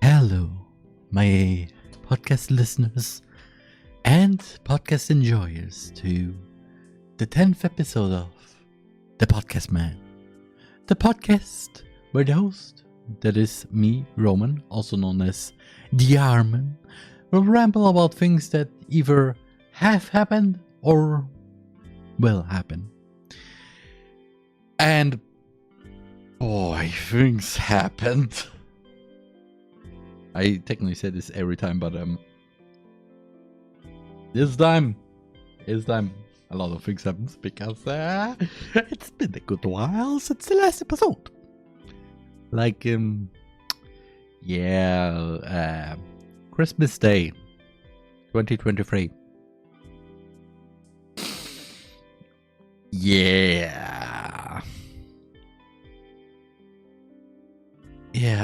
Hello, my podcast listeners and podcast enjoyers, to the 10th episode of The Podcast Man. The podcast where the host, that is me, Roman, also known as the Armin, will ramble about things that either have happened or will happen. And boy, things happened. I technically say this every time, but this time a lot of things happens because it's been a good while since the last episode. Like Christmas Day 2023. Yeah,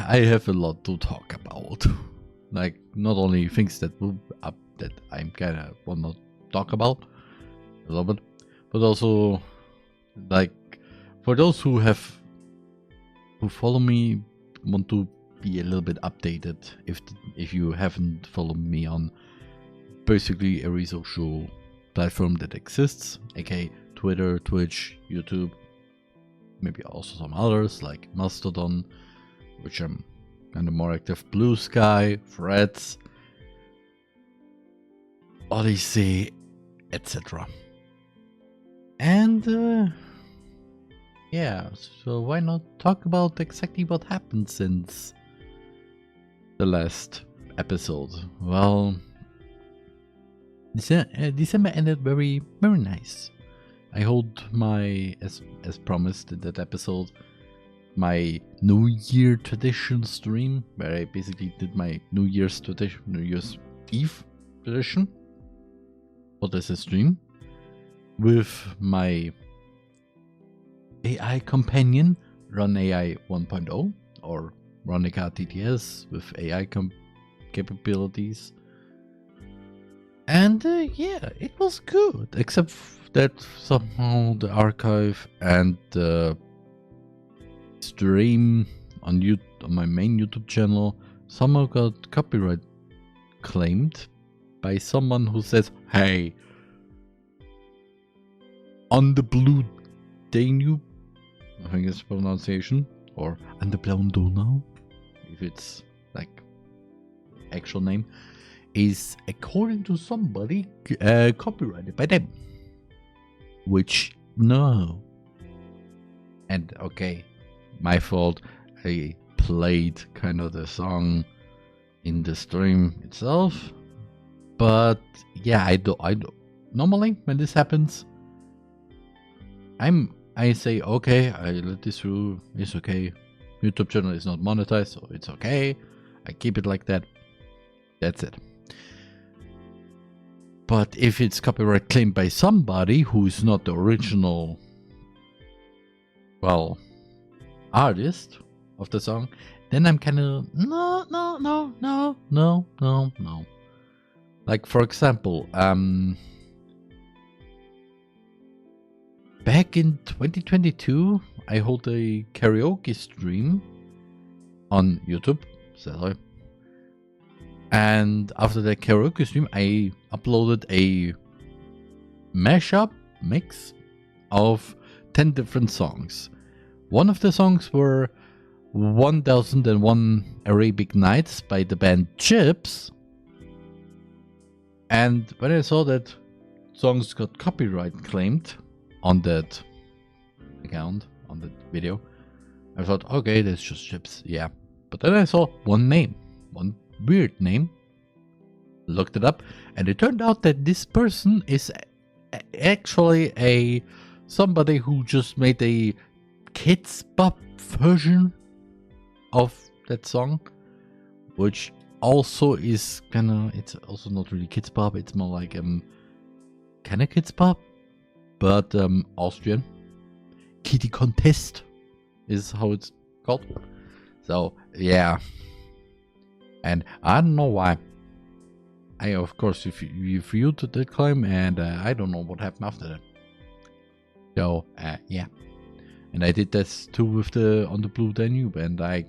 I have a lot to talk about. Like, not only things that move up that I'm kinda wanna talk about a little bit, but also, like, for those who follow me, want to be a little bit updated. If you haven't followed me on basically every social platform that exists, aka Twitter, Twitch, YouTube, maybe also some others like Mastodon, which I'm kind of more active, Blue Sky, Threads, Odyssey, etc. And yeah, so why not talk about exactly what happened since the last episode? Well, December ended very, very nice. I hold my, as promised in that episode, my New Year tradition stream, where I basically did my New Year's Eve tradition. What is a stream? With my AI companion, RonAI 1.0, or RonAI TTS with AI capabilities. And yeah, it was good, except that somehow the archive and the stream on my main YouTube channel somehow got copyright claimed by someone who says, "Hey, on the blue Danube," I think it's pronunciation, or on the blauen Donau, if it's like actual name, is according to somebody copyrighted by them. Which, no. And okay, my fault. I played kind of the song in the stream itself, but yeah, I do. Normally when this happens, I say okay, I let this through. It's okay. YouTube channel is not monetized, so it's okay. I keep it like that. That's it. But if it's copyright claimed by somebody who's not the original, well, artist of the song, then I'm kind of no. Like, for example, back in 2022, I hold a karaoke stream on YouTube, sadly. And after the karaoke stream, I uploaded a mashup mix of 10 different songs. One of the songs were 1001 Arabic Nights by the band Chips. And when I saw that songs got copyright claimed on that account, on that video, I thought, okay, that's just chips, yeah. But then I saw one name, one weird name. Looked it up, and it turned out that this person is actually somebody who just made a kids bop version of that song, which also is it's also not really kids bop. It's more like kind of kids bop, but Austrian. Kitty Contest is how it's called. So yeah, and I don't know why. I of course reviewed the claim, and I don't know what happened after that. So yeah, and I did this too with on the Blue Danube, and I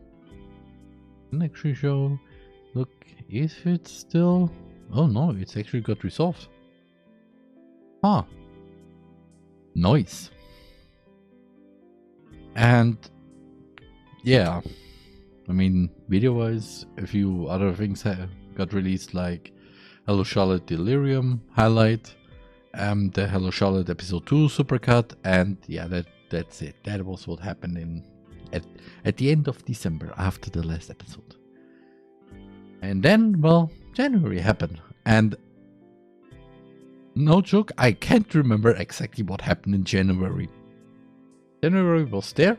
can actually show. Look, if it's still. Oh no, it's actually got resolved. Huh. Nice. And yeah, I mean, video-wise, a few other things got released, like Hello Charlotte Delirium highlight, the Hello Charlotte episode 2 supercut, and yeah, that's it. That was what happened at the end of December after the last episode. And then, well, January happened, and no joke, I can't remember exactly what happened in January. January was there,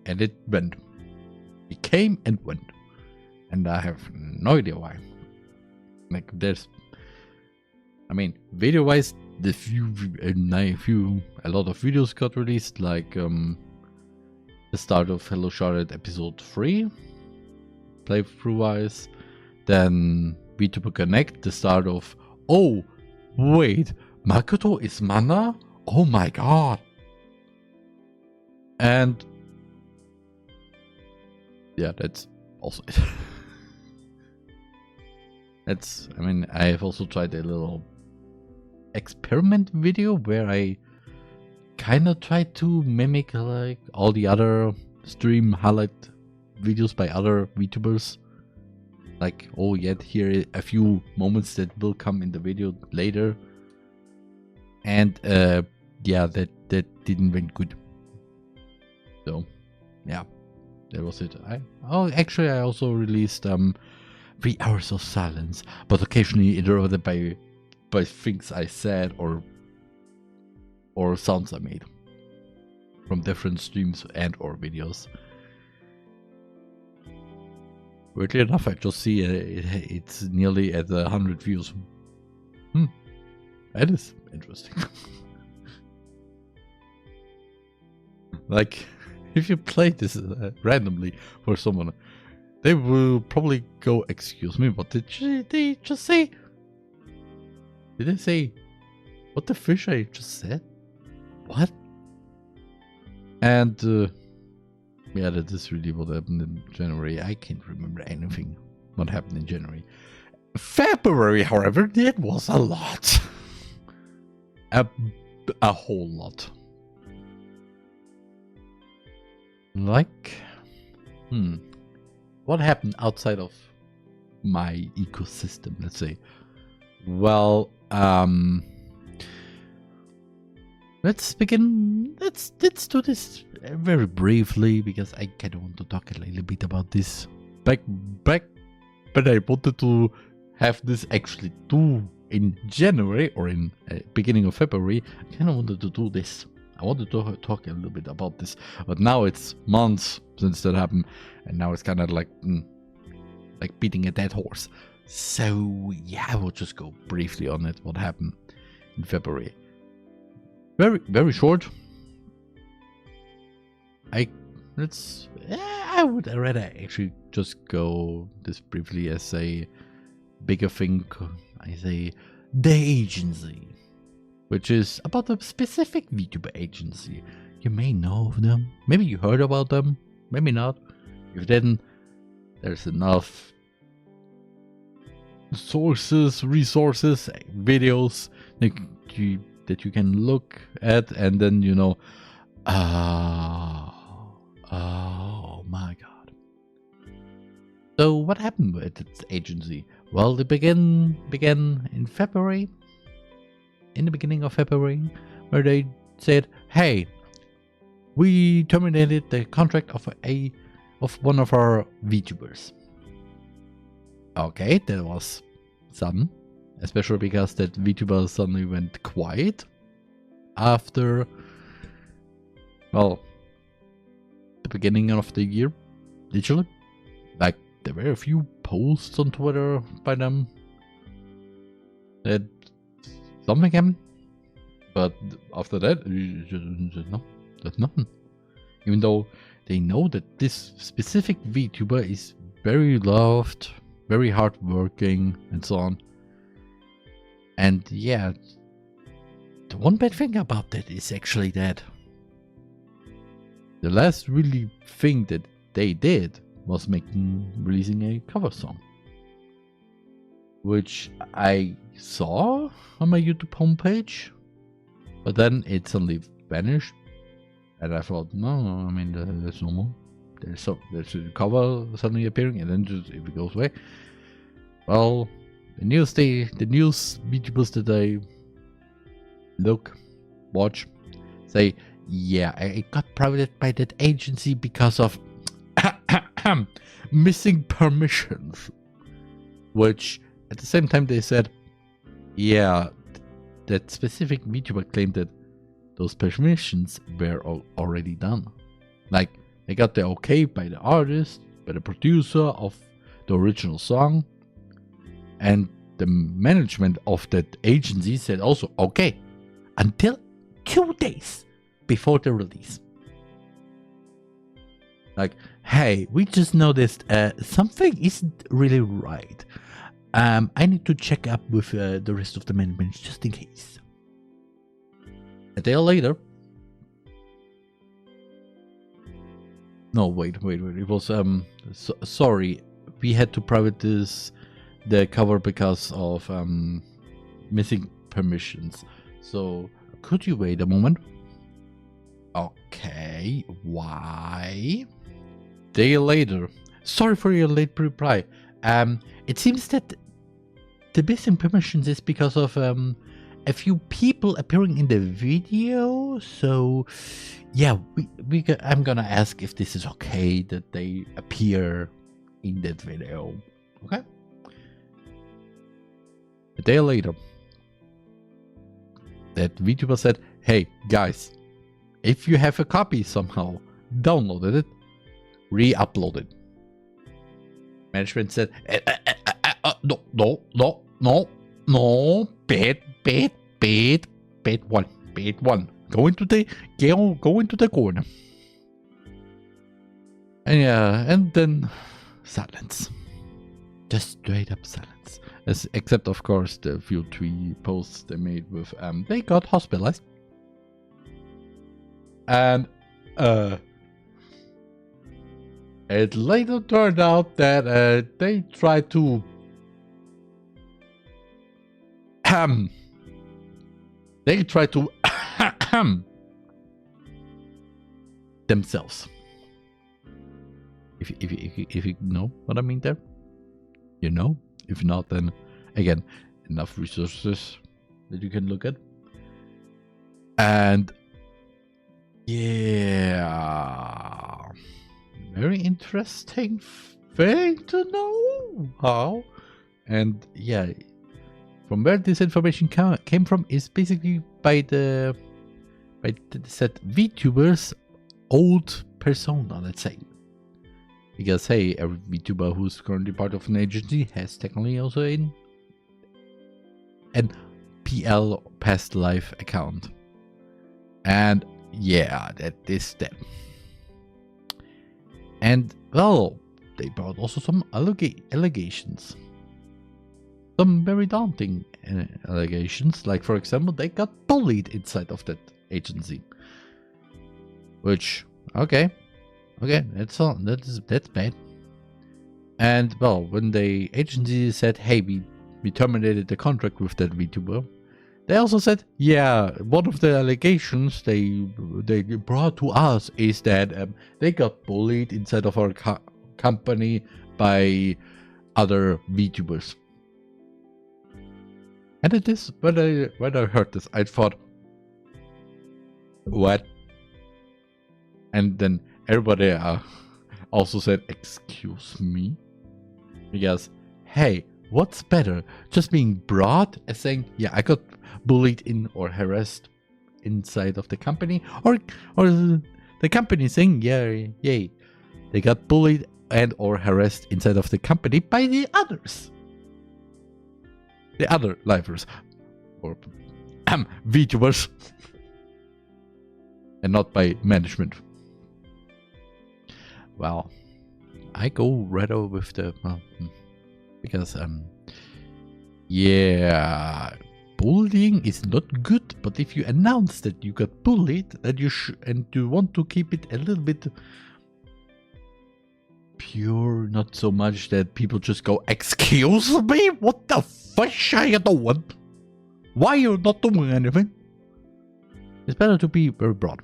and it went. It came and went, and I have no idea why. Like I mean, video-wise, a lot of videos got released, like the start of Hello Charlotte episode 3, playthrough-wise, then VTuber Connect, the start of, oh, wait, Makoto is Mana? Oh my god. And yeah, that's also it. I mean, I have also tried a little experiment video where I kind of tried to mimic like all the other stream highlight videos by other VTubers. Like, oh yeah, here are a few moments that will come in the video later. And yeah, that didn't went good. So yeah, that was it. Actually I also released 3 hours of silence, but occasionally interrupted by things I said or sounds I made from different streams and or videos. Weirdly enough, I just see it's nearly at 100 views. That is interesting. Like, if you play this randomly for someone, they will probably go, excuse me, what did they just say? Did they say, what the fish I just said? What? And yeah, that is really what happened in January. I can't remember anything what happened in January. February, however, that was a lot. A whole lot. Like, what happened outside of my ecosystem, let's say? Well, let's begin. Let's do this very briefly, because I kind of want to talk a little bit about this back, but I wanted to have this actually do in January or in beginning of February. I kind of wanted to do this. I wanted to talk a little bit about this, but now it's months since that happened, and now it's kind of like beating a dead horse. So yeah, I will just go briefly on it. What happened in February? Very short. I would rather actually just go this briefly as a bigger thing. I say the agency, which is about a specific VTuber agency. You may know of them. Maybe you heard about them. Maybe not. If you didn't, there's enough sources, resources, videos that you can look at, and then you know, oh my god. So what happened with its agency? Well, they began in February. In the beginning of February, where they said, hey, we terminated the contract of one of our VTubers. Okay, that was sudden, especially because that VTuber suddenly went quiet after, well, the beginning of the year, literally. Like, there were a few posts on Twitter by them that something happened, but after that, no, there's nothing. Even though they know that this specific VTuber is very loved, very hardworking, and so on. And yeah, the one bad thing about that is actually that the last really thing that they did was releasing a cover song, which I saw on my YouTube homepage, but then it suddenly vanished, and I thought, no, I mean, that's normal. There's a cover suddenly appearing, and then just if it goes away. Well, the news VTubers that I watch, say, yeah, I got prohibited by that agency because of missing permissions. Which, at the same time, they said, yeah, that specific VTuber claimed that those permissions were already done. Like, they got the okay by the artist, by the producer of the original song, and the management of that agency said also okay until 2 days before the release. Like, hey, we just noticed something isn't really right. I need to check up with the rest of the management just in case. A day later. No, wait. It was sorry. We had to private the cover because of missing permissions. So could you wait a moment? Okay, why? Day later. Sorry for your late reply. It seems that the missing permissions is because of a few people appearing in the video. So yeah, I'm gonna ask if this is okay that they appear in that video. Okay. A day later, that VTuber said, hey guys, if you have a copy somehow, downloaded it, re-upload it. Management said, no, bad one. Go into the corner. And yeah, and then silence. Just straight up silence. Except of course the few tweet posts they made with they got hospitalized. And it later turned out that they tried to themselves. If you know what I mean there, you know. If not, then again, enough resources that you can look at. And yeah, very interesting thing to know how. And yeah, from where this information came from is basically by the said VTubers old persona, let's say. Because hey, every VTuber who's currently part of an agency has technically also an PL past life account. And yeah, that is them. And well, they brought also some allegations. Some very daunting allegations. Like for example, they got bullied inside of that agency. Which, okay, that's bad. And well, when the agency said, hey, we terminated the contract with that VTuber, they also said, yeah, one of the allegations they brought to us is that they got bullied inside of our company by other VTubers. And it is, when I heard this, I thought, what? And then everybody also said, excuse me? Because, hey, what's better? Just being broad and saying, yeah, I got bullied in or harassed inside of the company, or the company saying, yeah, yay, they got bullied and or harassed inside of the company by the others. The other livers. Or VTubers. And not by management. Well, I go right over with the because yeah, bullying is not good. But if you announce that you got bullied, that you and you want to keep it a little bit pure, not so much that people just go, "Excuse me, what the fuck are you doing? Why are you not doing anything?" It's better to be very broad,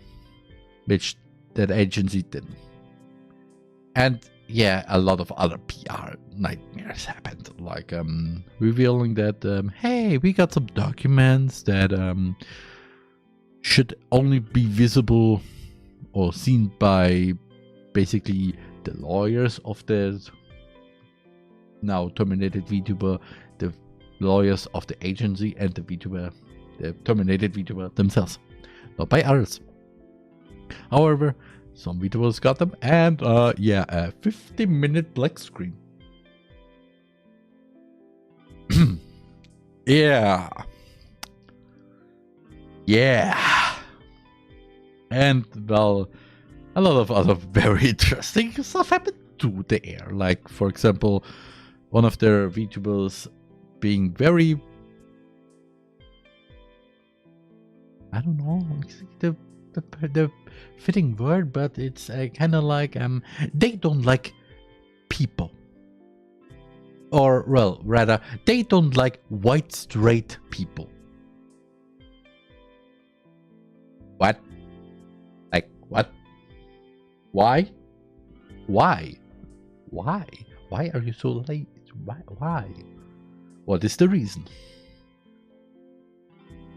which that agency didn't. And yeah, a lot of other PR nightmares happened, like revealing that, hey, we got some documents that should only be visible or seen by basically the lawyers of the now terminated VTuber, the lawyers of the agency, and the VTuber, the terminated VTuber themselves, not by others. However, some VTubers got them, and yeah, a 50-minute black screen. Yeah. Yeah. And, well, a lot of other very interesting stuff happened to the air. Like, for example, one of their VTubers being very... I don't know, the fitting word, but it's kind of like they don't like people, or well, rather, they don't like white straight people. What? Like what? Why? Why are you so late? Why? What is the reason?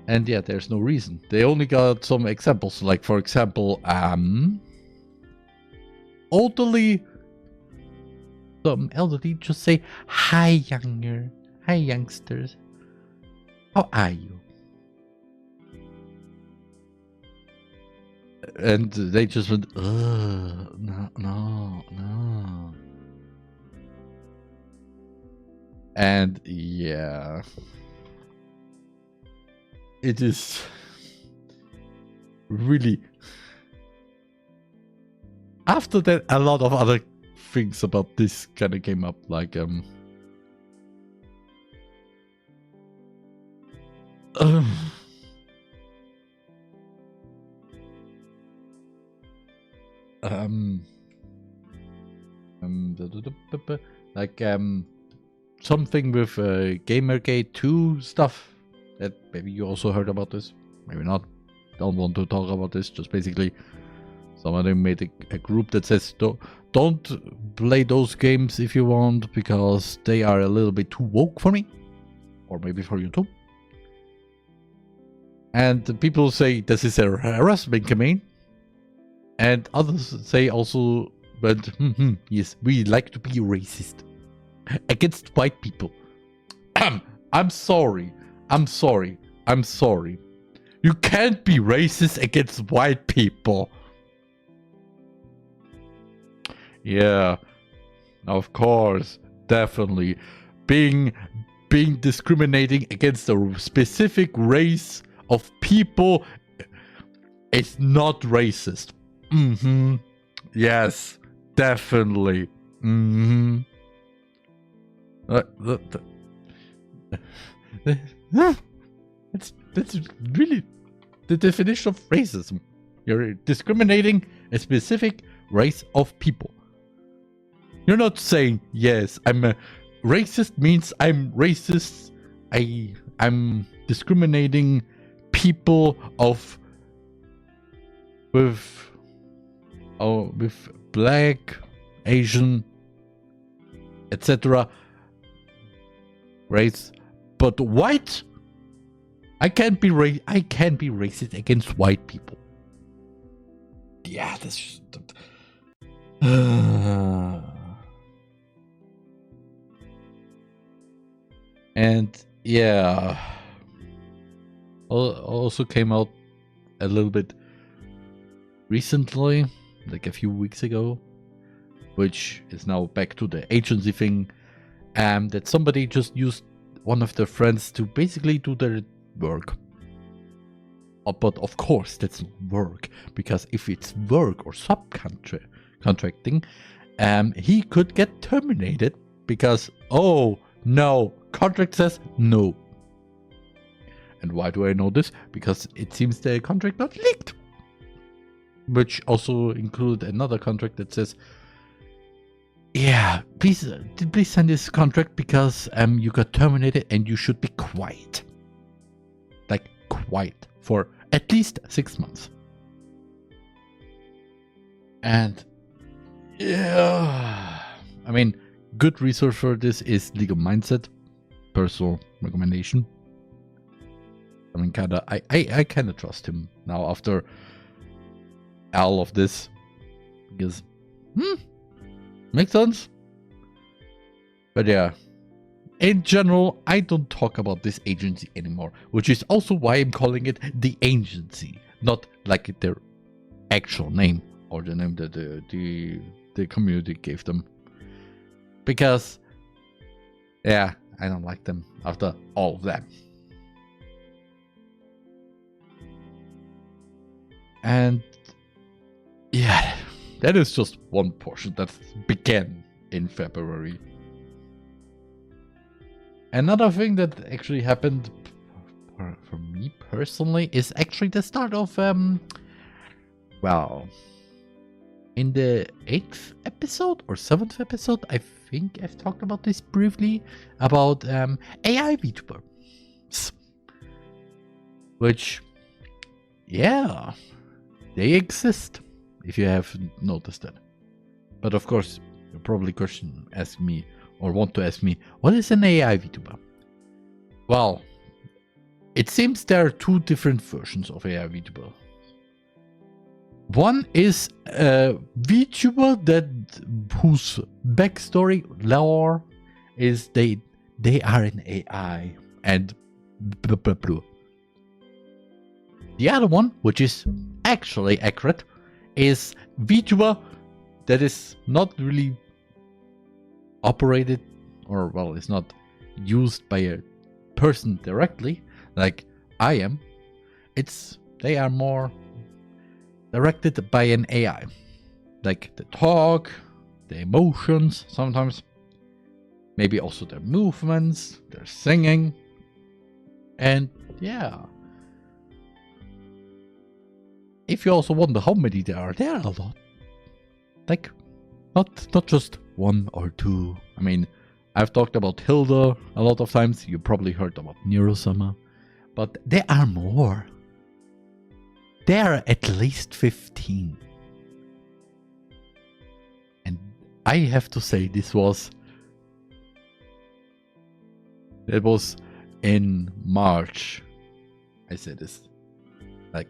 And yeah, there's no reason. They only got some examples, like for example, some elderly just say, "Hi, youngsters, how are you?" And they just went, no. And yeah. It is really... After that, a lot of other things about this kind of came up, like like something with Gamergate 2 stuff. That maybe you also heard about this, maybe not. Don't want to talk about this. Just basically, somebody made a group that says don't play those games if you want, because they are a little bit too woke for me, or maybe for you too. And the people say this is a harassment campaign, and others say also, but yes, we like to be racist against white people. I'm sorry. You can't be racist against white people. Yeah, of course, definitely. Being discriminating against a specific race of people is not racist. Yes, definitely. That's really the definition of racism. You're discriminating a specific race of people. You're not saying, yes, I'm a racist means I'm racist. I'm discriminating people with black, Asian, etc. race, but white. I can't be racist against white people. yeah, this. And yeah, also came out a little bit recently, like a few weeks ago, which is now back to the agency thing, that somebody just used one of their friends to basically do their work. But of course, that's not work, because if it's work or subcontracting, he could get terminated because, oh no, contract says no. And why do I know this? Because it seems the contract got leaked, which also include another contract that says, yeah, please sign this contract because you got terminated and you should be quiet. Like quiet for at least 6 months. And yeah, I mean, good resource for this is Legal Mindset, personal recommendation. I mean, I kind of trust him now after all of this, because makes sense. But yeah, in general, I don't talk about this agency anymore, which is also why I'm calling it the agency, not like their actual name or the name that the community gave them. Because, yeah, I don't like them after all of that. And yeah, that is just one portion that began in February. Another thing that actually happened for me personally is actually the start of, well, in the 8th episode or 7th episode, I think I've talked about this briefly, about AI VTubers. Which, yeah, they exist, if you have noticed that. But of course, you'll probably ask me, or want to ask me, what is an AI VTuber? Well, it seems there are 2 different versions of AI VTuber. One is a VTuber whose backstory, lore, is they are an AI and blah blah blah. The other one, which is actually accurate, is VTuber that is not really operated, or well, it's not used by a person directly, like I am. They are more directed by an AI, like the talk, the emotions, sometimes maybe also their movements, their singing, and yeah. If you also wonder how many there are a lot. Like, not just 1 or 2. I mean, I've talked about Hilda a lot of times. You probably heard about Neurosummer. But there are more. There are at least 15. And I have to say, it was in March. I said this. Like,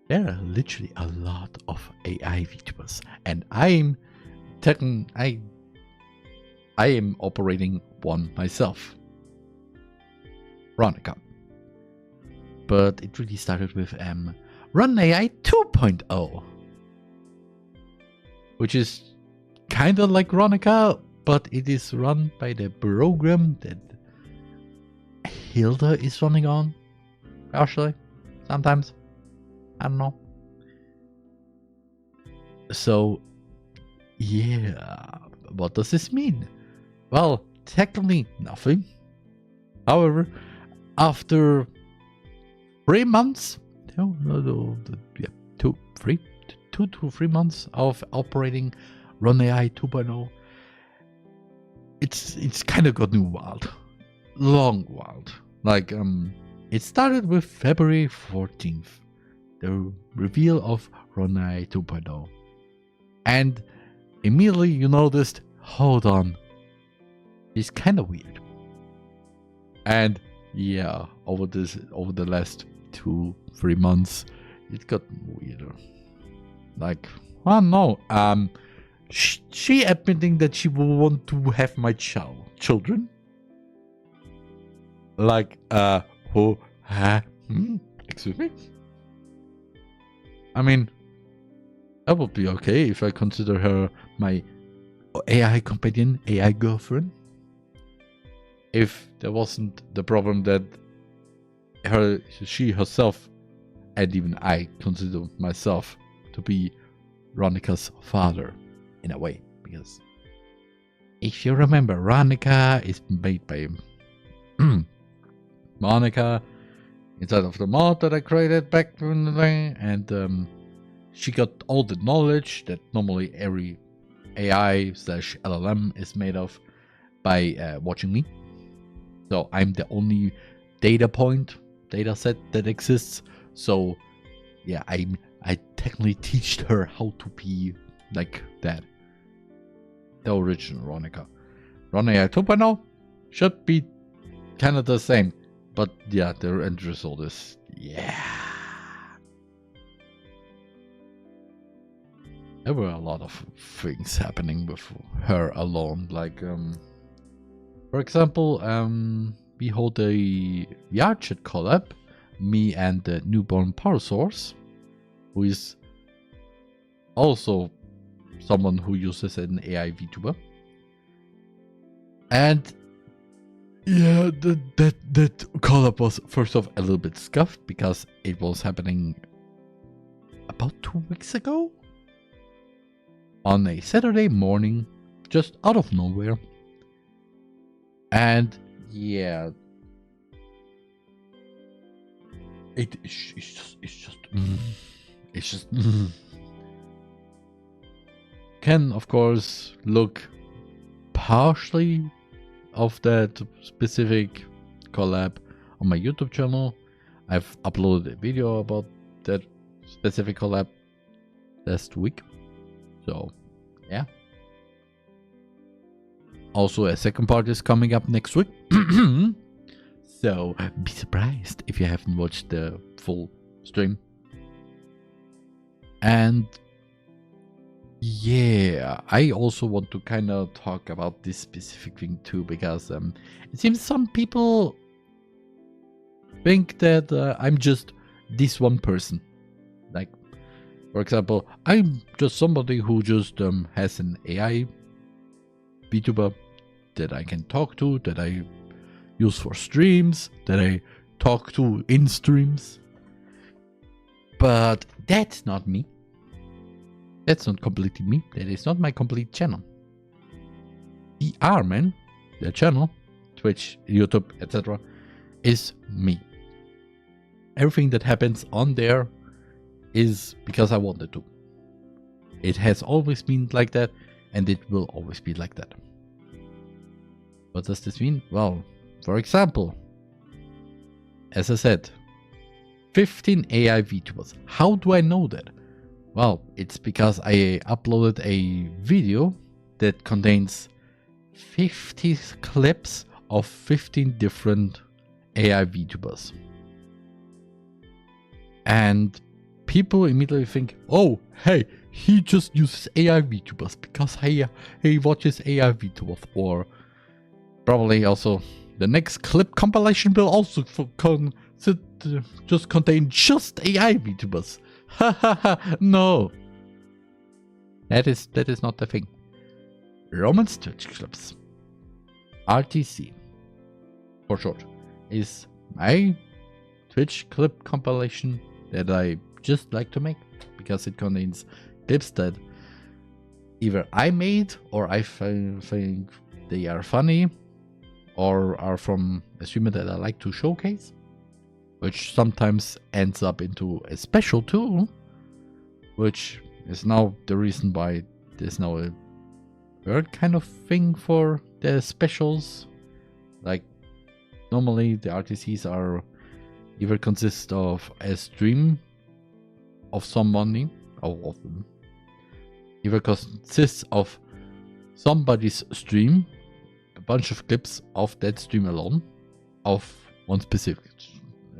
there are literally a lot of AI VTubers, and I am operating one myself, RonAI. But it really started with RonAI 2.0, which is kind of like RonAI, but it is run by the program that Hilda is running on, partially, sometimes. I don't know. So, yeah, what does this mean? Well, technically nothing. However, after 3 months, 2 to 3 months of operating RonAI 2.0, it's kind of gotten wild, long wild. Like it started with February 14th. The reveal of RonAI 2.0. And immediately you noticed, hold on, it's kind of weird. And yeah, over the last 2-3 months, it got weirder. Like, oh no, she admitting that she will want to have my children. Like, who, excuse me? I mean, that would be okay if I consider her my AI companion, AI girlfriend. If there wasn't the problem that she herself, and even I consider myself to be Ronika's father, in a way. Because if you remember, Ronika is made by Monica inside of the mod that I created back in the day, and she got all the knowledge that normally every AI/LLM is made of by watching me. So I'm the only data set that exists. So yeah, I technically teach her how to be like that. The original Ronika. RonAI 2.0 should be kind of the same. But yeah, the end result is, yeah. There were a lot of things happening with her alone. Like, for example, we hold a VR chat collab, me and the newborn power source, who is also someone who uses an AI VTuber. And yeah, that collab was first off a little bit scuffed because it was happening about 2 weeks ago on a Saturday morning, just out of nowhere. And yeah, it's just can of course look partially of that specific collab on my YouTube channel. I've uploaded a video about that specific collab last week. So yeah. Also, a second part is coming up next week. So be surprised if you haven't watched the full stream. And yeah, I also want to kind of talk about this specific thing too, because it seems some people think that I'm just this one person. Like, for example, I'm just somebody who just has an AI VTuber that I can talk to, that I use for streams, that I talk to in streams. But that's not me. That's not completely me. That is not my complete channel. Man, the channel, Twitch, YouTube, etc., is me. Everything that happens on there is because I wanted to. It has always been like that, and it will always be like that. What does this mean? Well, for example, as I said, 15 AI VTubers. How do I know that? Well, it's because I uploaded a video that contains 50 clips of 15 different AI VTubers. And people immediately think, oh, hey, he just uses AI VTubers because he watches AI VTubers. Or probably also the next clip compilation will also just contain just AI VTubers. No. That is not the thing. Roman's Twitch clips, RTC for short, is my Twitch clip compilation that I just like to make because it contains clips that either I made or I think they are funny or are from a streamer that I like to showcase, which sometimes ends up into a special too, which is now the reason why there's now a third kind of thing for the specials. Like, normally the RTCs are either consist of a stream of somebody, or either consists of somebody's stream, a bunch of clips of that stream alone, of one specific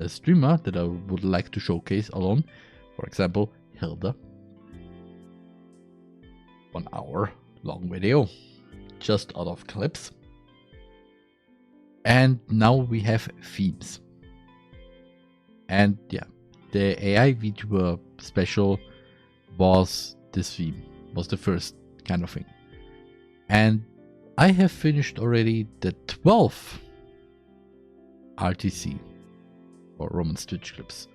streamer that I would like to showcase alone, For example, Hilda. 1 hour long video, just out of clips. And now we have themes. And yeah, the AI VTuber special was this theme, was the first kind of thing. And I have finished already the 12th RTC, or Roman's Twitch clips,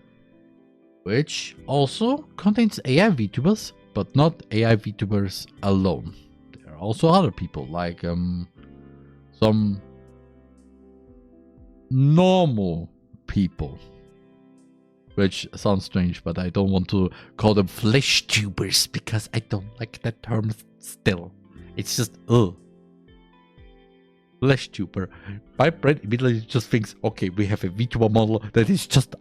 which also contains AI VTubers, but not AI VTubers alone. There are also other people, like some normal people, which sounds strange, but I don't want to call them flesh tubers because I don't like that term still. It's just, flesh tuber. My brain immediately just thinks, okay, we have a VTuber model that is just,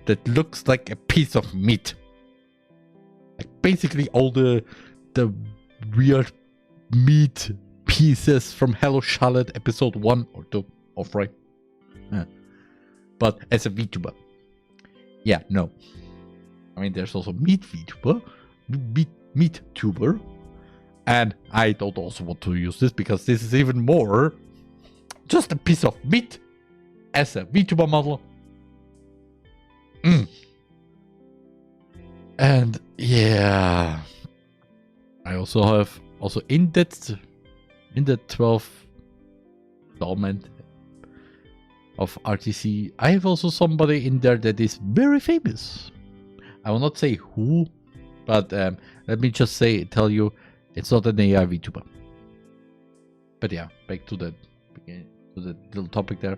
that looks like a piece of meat. Like basically all the weird meat pieces from Hello Charlotte episode 1 or 2 of Right. But as a VTuber. Yeah, no. I mean, there's also meat VTuber, meat tuber, and I don't also want to use this because this is even more just a piece of meat as a VTuber model. And yeah, I also have in the 12th installment of RTC, I have also somebody in there that is very famous. I will not say who, but let me just tell you, it's not an AI VTuber. But yeah, back to the little topic there.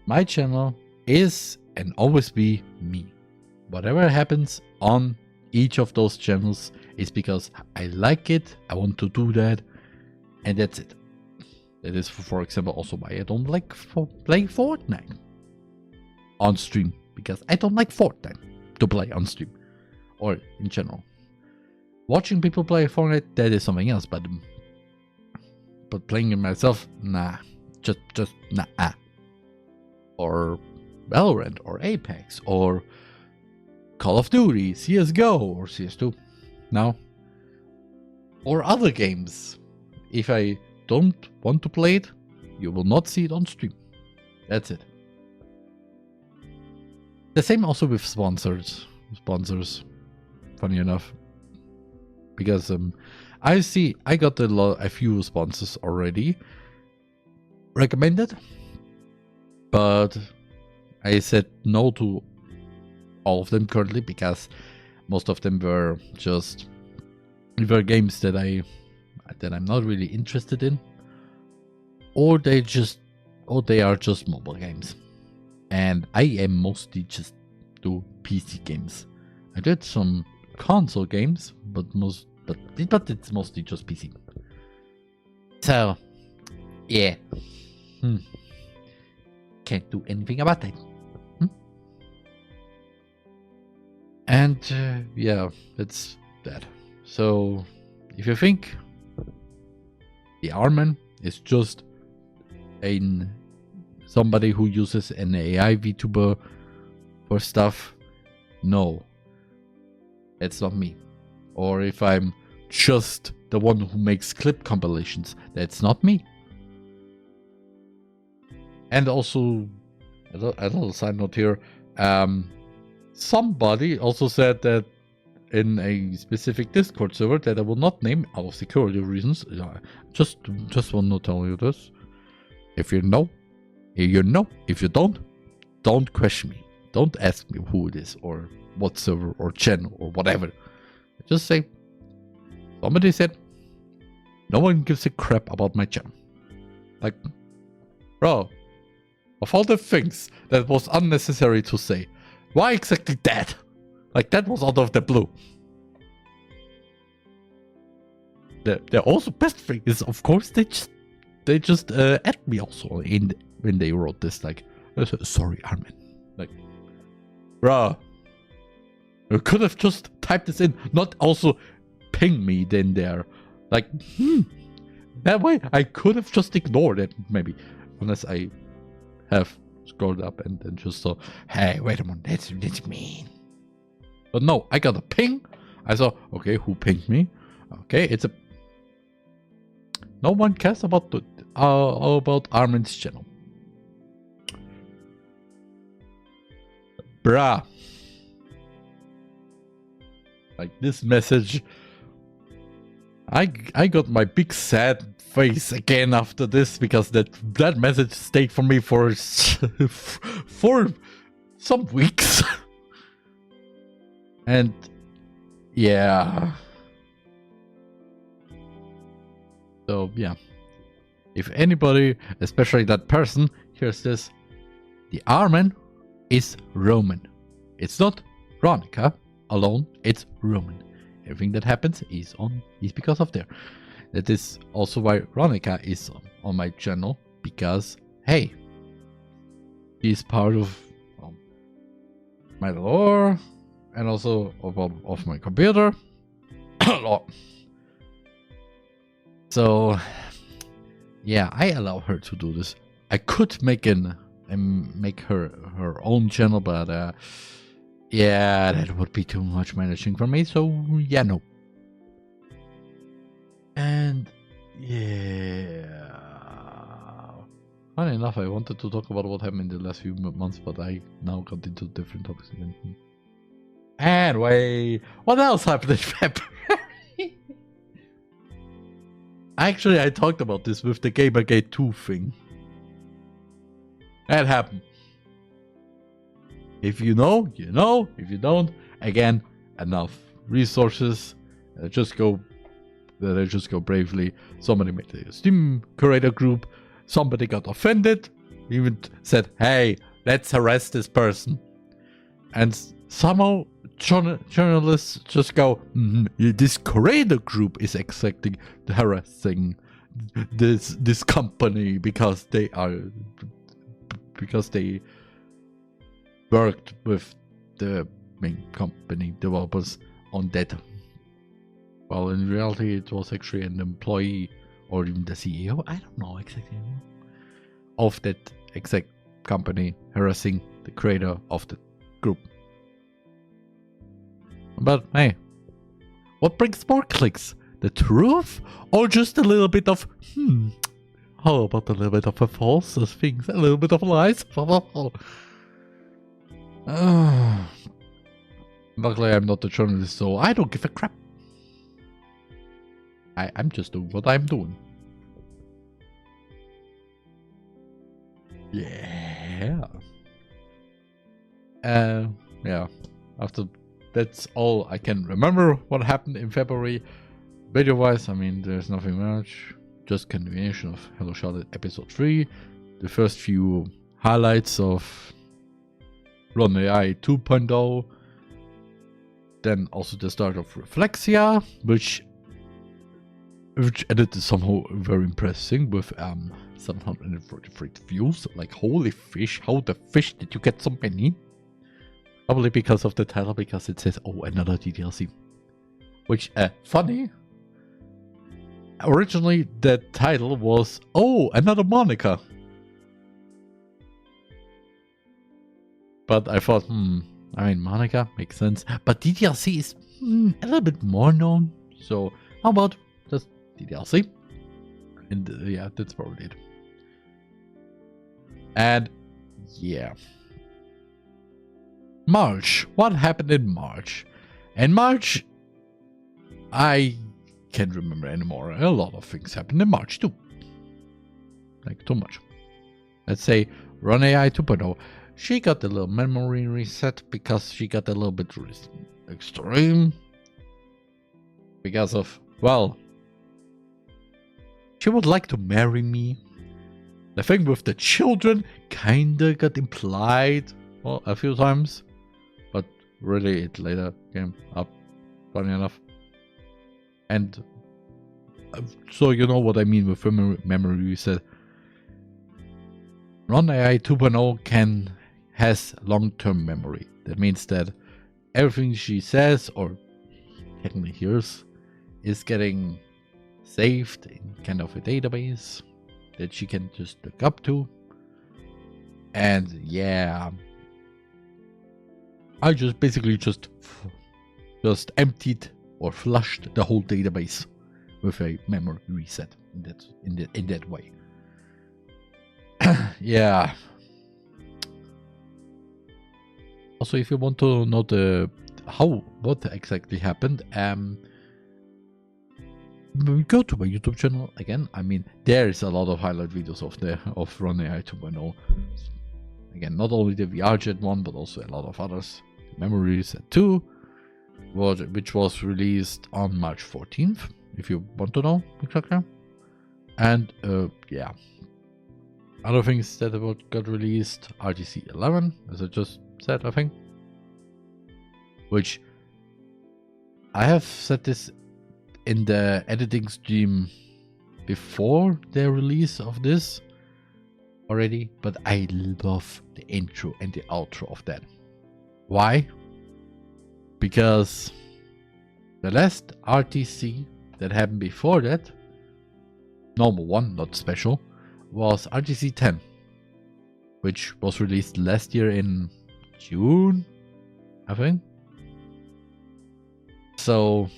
My channel is and always be me. Whatever happens on each of those channels is because I like it, I want to do that, and that's it. That is, for example, also why I don't like playing Fortnite on stream, because I don't like Fortnite to play on stream or in general. Watching people play Fortnite, that is something else, but playing it myself, nah, just nah. Or Valorant, or Apex, or Call of Duty, CSGO, or CS2 now, or other games. If I don't want to play it, you will not see it on stream. That's it. The same also with sponsors, funny enough, because I got a few sponsors already recommended, but I said no to all of them currently because most of them were games that I'm not really interested in, or they are just mobile games, and I am mostly just do PC games. I did some console games, but it's mostly just PC. So yeah, can't do anything about that. And yeah, that's that. So if you think the Arman is just somebody who uses an AI VTuber for stuff, no, that's not me. Or if I'm just the one who makes clip compilations, that's not me. And also, a little side note here, somebody also said that in a specific Discord server that I will not name out of security reasons. Just want to tell you this. If you know, you know. If you don't question me. Don't ask me who it is or what server or channel or whatever. Just say, somebody said, no one gives a crap about my channel. Like, bro, of all the things that was unnecessary to say, why exactly that? Like, that was out of the blue. The also best thing is, of course, they just at me also when they wrote this, like, sorry, Armin. Like, bruh, you could have just typed this in, not also ping me then there. Like, that way I could have just ignored it, maybe, unless I have scrolled up and then just saw, hey, wait a minute, that's mean. But no, I got a ping. I saw, okay, who pinged me? Okay, it's a... No one cares about Armin's channel. Bruh. Like this message... I got my big sad face again after this, because that message stayed for me for some weeks. And yeah. So yeah. If anybody, especially that person, hears this, the Armin is Roman. It's not Ronica alone, it's Roman. Everything that happens is because of there. That is also why Ronica is on my channel, because hey, she's part of my lore and also of my computer. So yeah, I allow her to do this. I could make her own channel, but yeah, that would be too much managing for me, so yeah, no. And yeah, funny enough, I wanted to talk about what happened in the last few months, but I now got into different topics again. Anyway, what else happened in February? Actually, I talked about this with the Gamergate 2 thing. That happened. If you know, you know. If you don't, again, enough resources. Just go bravely. Somebody made a Steam curator group. Somebody got offended. Even said, "Hey, let's harass this person." And somehow journalists just go, "This curator group is exactly harassing this company because they worked with the main company developers on that." Well, in reality, it was actually an employee or even the CEO, I don't know exactly, of that exact company harassing the creator of the group. But hey, what brings more clicks? The truth? Or just a little bit of, how about a little bit of a false things, a little bit of lies? Luckily, I'm not a journalist, so I don't give a crap. I'm just doing what I'm doing. Yeah. Yeah. After that's all I can remember what happened in February. Video-wise, I mean, there's nothing much. Just continuation of Hello Charlotte episode 3. The first few highlights of RonAI 2.0. Then also the start of Reflexia, which edited somehow very impressive with 743 views. Like, holy fish, how the fish did you get so many? Probably because of the title, because it says, oh, another DDLC. Which, funny. Originally, the title was, oh, another Monica. But I thought, I mean, Monica makes sense. But DDLC is a little bit more known. So, how about just DDLC? And yeah, that's probably it. And yeah. March. What happened in March? In March, I can't remember anymore. A lot of things happened in March too. Like, too much. Let's say RonAI 2.0. She got a little memory reset because she got a little bit extreme. Because of, well, she would like to marry me. The thing with the children kinda got implied, well, a few times. But really, it later came up, funny enough. And so you know what I mean with memory reset. RonAI 2.0 has long-term memory. That means that everything she says, or technically hears, is getting saved in kind of a database that she can just look up to. And yeah, I just basically just emptied or flushed the whole database with a memory reset in that way. Yeah. Also, if you want to know what exactly happened, go to my YouTube channel again. I mean, there is a lot of highlight videos of RonAI 2.0. Again, not only the VR Jet one, but also a lot of others. Memory Reset 2, which was released on March 14th, if you want to know exactly. And yeah, other things that got released: RTC 11, as I just said, I think. Which I have said this in the editing stream before the release of this already, but I love the intro and the outro of that. Why? Because the last RTC that happened before that, normal one, not special, was RTC 10, which was released last year in June, I think. So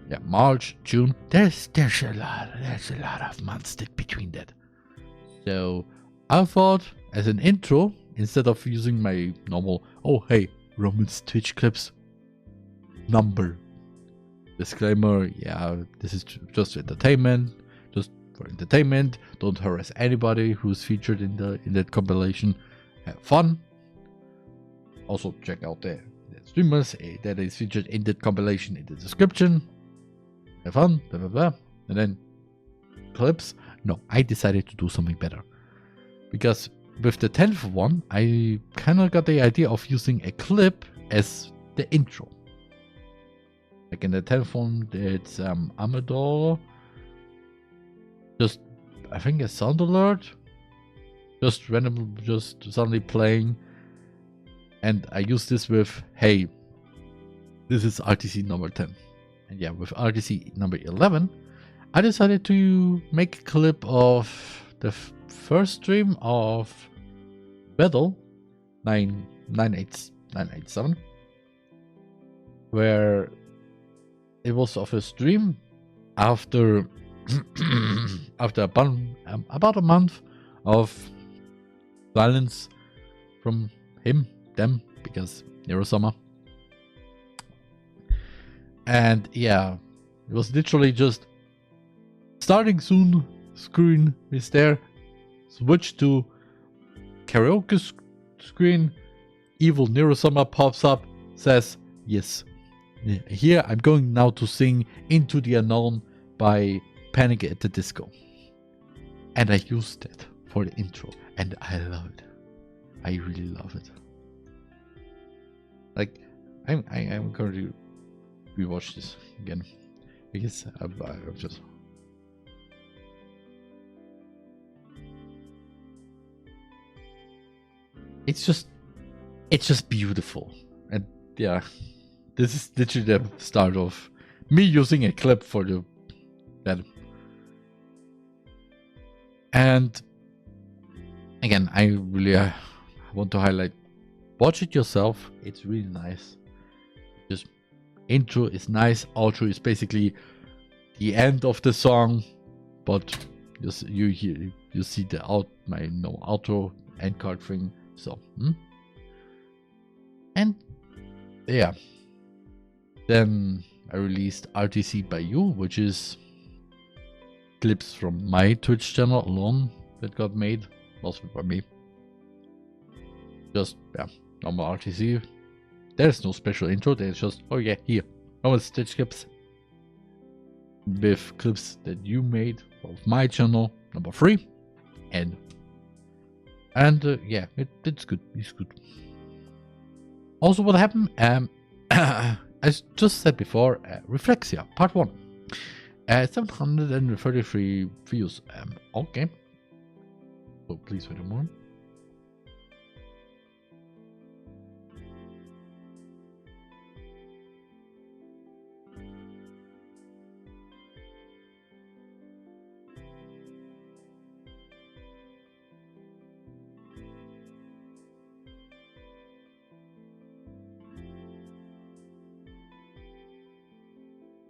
yeah, March, June. There's a lot of months between that. So I thought, as an intro, instead of using my normal, oh hey, Roman's Twitch clips number disclaimer, yeah, this is just entertainment, just for entertainment. Don't harass anybody who's featured in that compilation. Have fun. Also check out the streamers that is featured in that compilation in the description. Have fun, blah blah blah. And then clips. No, I decided to do something better, because with the 10th one, I kind of got the idea of using a clip as the intro. Like in the 10th one, it's Amador. Just, I think a sound alert. Just random, just suddenly playing. And I use this with, hey, this is RTC number 10. And yeah, with RTC number 11, I decided to make a clip of the first stream of Battle 987, where it was of a stream after about a month of silence from them, because Neurosummer. And yeah, it was literally just starting soon, screen is there, switch to karaoke screen, evil Neurosummer pops up, says, yes, here I'm going now to sing Into the Unknown by Panic at the Disco. And I used that for the intro, and I love it. I really love it. Like, I'm going to rewatch this again, because I've just... It's just beautiful. And yeah, this is literally the start of me using a clip for that. And again, I really want to highlight, watch it yourself. It's really nice. Just intro is nice. Outro is basically the end of the song, but you see the outro end card thing. So, and yeah, then I released RTC by You, which is clips from my Twitch channel alone that got made, mostly by me. Just, yeah, normal RTC. There's no special intro, there's just, oh yeah, here, normal Twitch clips with clips that you made of my channel, number 3, and yeah, it's good. It's good. Also, what happened? As just said before, Reflexia Part 1. 733 views. Okay. So please wait a moment.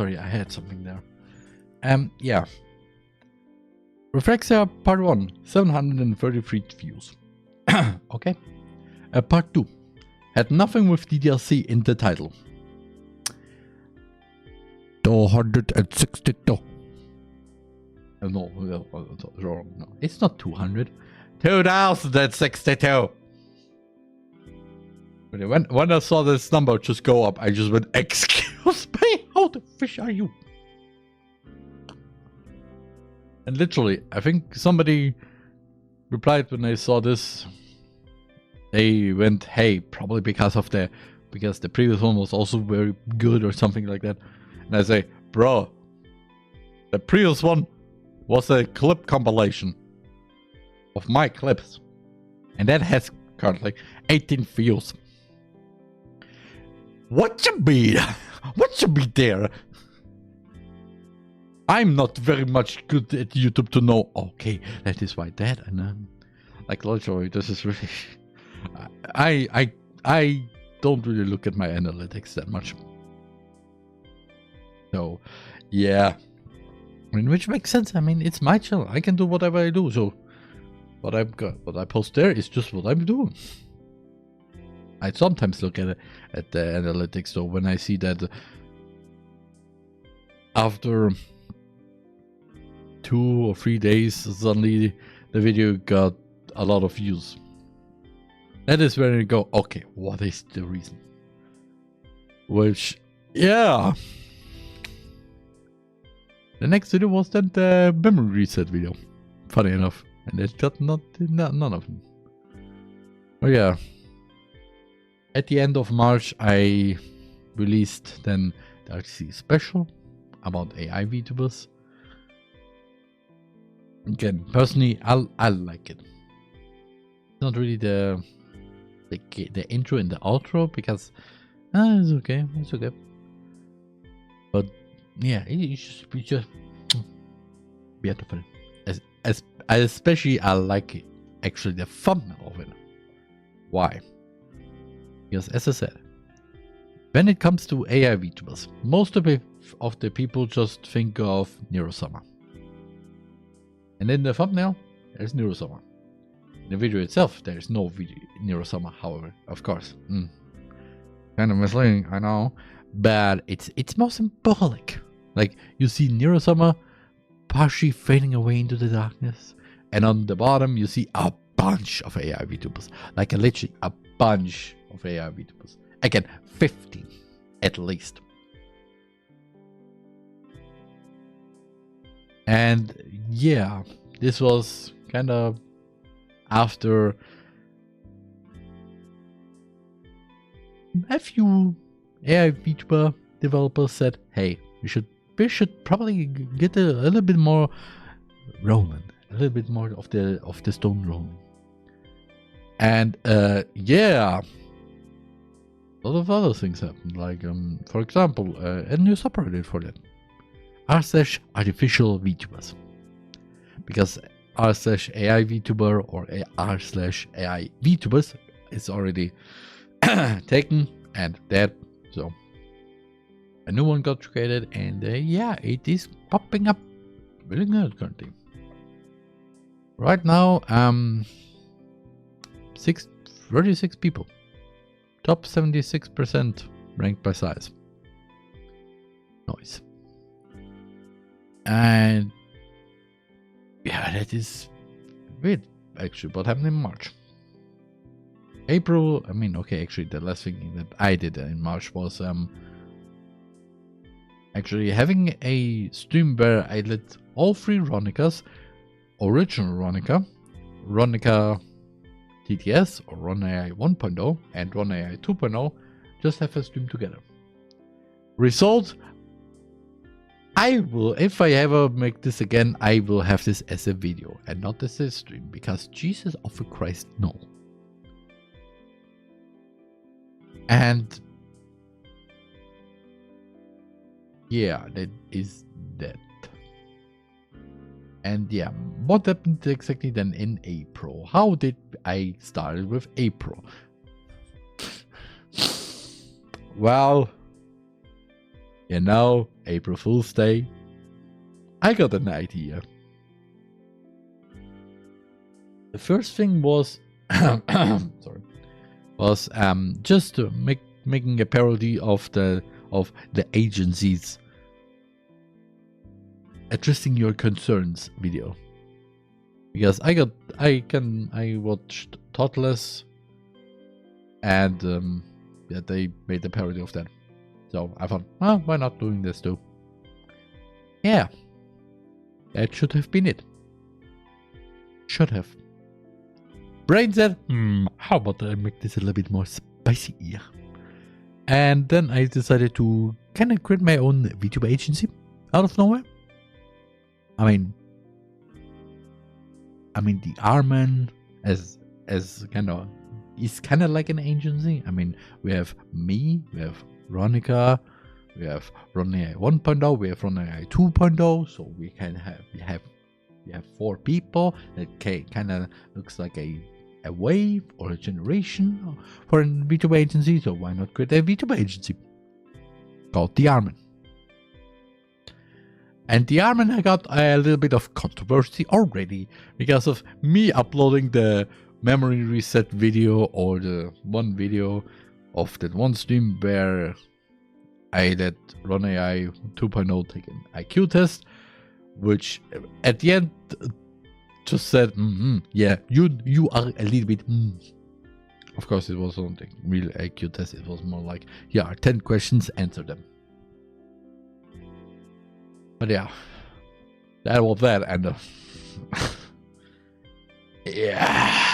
Sorry, I had something there. Yeah. Reflexia Part 1, 733 views. Okay. Part 2 had nothing with DDLC in the title. 262. No, wrong. No, it's not 200. 2062. When I saw this number just go up, I just went, excuse me, how the fish are you? And literally, I think somebody replied when they saw this. They went, hey, probably because the previous one was also very good or something like that. And I say, bro, the previous one was a clip compilation of my clips. And that has currently 18 views. What you be? What you be there? I'm not very much good at YouTube to know, okay, that is why that, and like literally, this is really, I don't really look at my analytics that much. So, yeah, I mean, which makes sense. I mean, it's my channel. I can do whatever I do. So, what I post there is just what I'm doing. I sometimes look at the analytics. So when I see that after 2 or 3 days, suddenly the video got a lot of views. That is where you go, okay, what is the reason? Which, yeah. The next video was then the memory reset video. Funny enough. And it got none of them. Oh yeah. At the end of March, I released then the RTC special about AI VTubers. Again, personally, I like it. It's not really the intro and the outro because it's okay, But yeah, it's just beautiful. Especially, I like it, actually the thumbnail of it. Why? Because as I said, when it comes to AI VTubers, most of the people just think of Neurosummer. And in the thumbnail, there's Neurosummer. In the video itself, there's no video Neurosummer, however, of course. Kind of misleading, I know. But it's more symbolic. Like, you see Neurosummer partially fading away into the darkness. And on the bottom, you see a bunch of AI VTubers. Like, literally a bunch of AI VTubers. Again, 15 at least. And yeah, this was kind of after a few AI VTuber developers said, hey, we should probably get a little bit more rolling, a little bit more of the stone rolling. And yeah, a lot of other things happened. Like for example, a new subreddit for that. r/artificial VTubers, because r/AI VTuber or r/AI VTubers is already taken and dead. So a new one got created, and yeah, it is popping up really good currently. Right now, 36 people, top 76% ranked by size. Nice. And yeah, that is weird actually. What happened in March? April, I mean, okay, actually the last thing that I did in March was actually having a stream where I let all 3 Ronicas, original Ronica TTS or RonAI 1.0 and RonAI 2.0, just have a stream together. Result, I will, if I ever make this again, I will have this as a video and not as a stream, because Jesus of Christ, no. And yeah, that is that. And yeah, what happened exactly then in April? How did I start with April? Well, And now, April Fool's Day, I got an idea. The first thing was, sorry, was just to making a parody of the agency's addressing your concerns video, because I watched Toddless, and yeah, they made a parody of that. So I thought, well, why not doing this too? Yeah, that should have been it. Should have. Brain said, how about I make this a little bit more spicy? And then I decided to kind of create my own VTuber agency out of nowhere. I mean, the Arman as kind of is kind of like an agency. I mean, we have me, we have Ronica, we have RonAI 1.0, we have RonAI 2.0. So we have 4 people. That kind of looks like a wave or a generation for a VTuber agency. So why not create a VTuber agency called the Arman? And the Arman, I got a little bit of controversy already because of me uploading the memory reset video, or the one video of that one stream where I let RonAI 2.0 take an IQ test, which at the end just said, yeah, you are a little bit. Of course, it was not a real IQ test. It was more like, here are 10 questions, answer them. But yeah, that was that, and yeah,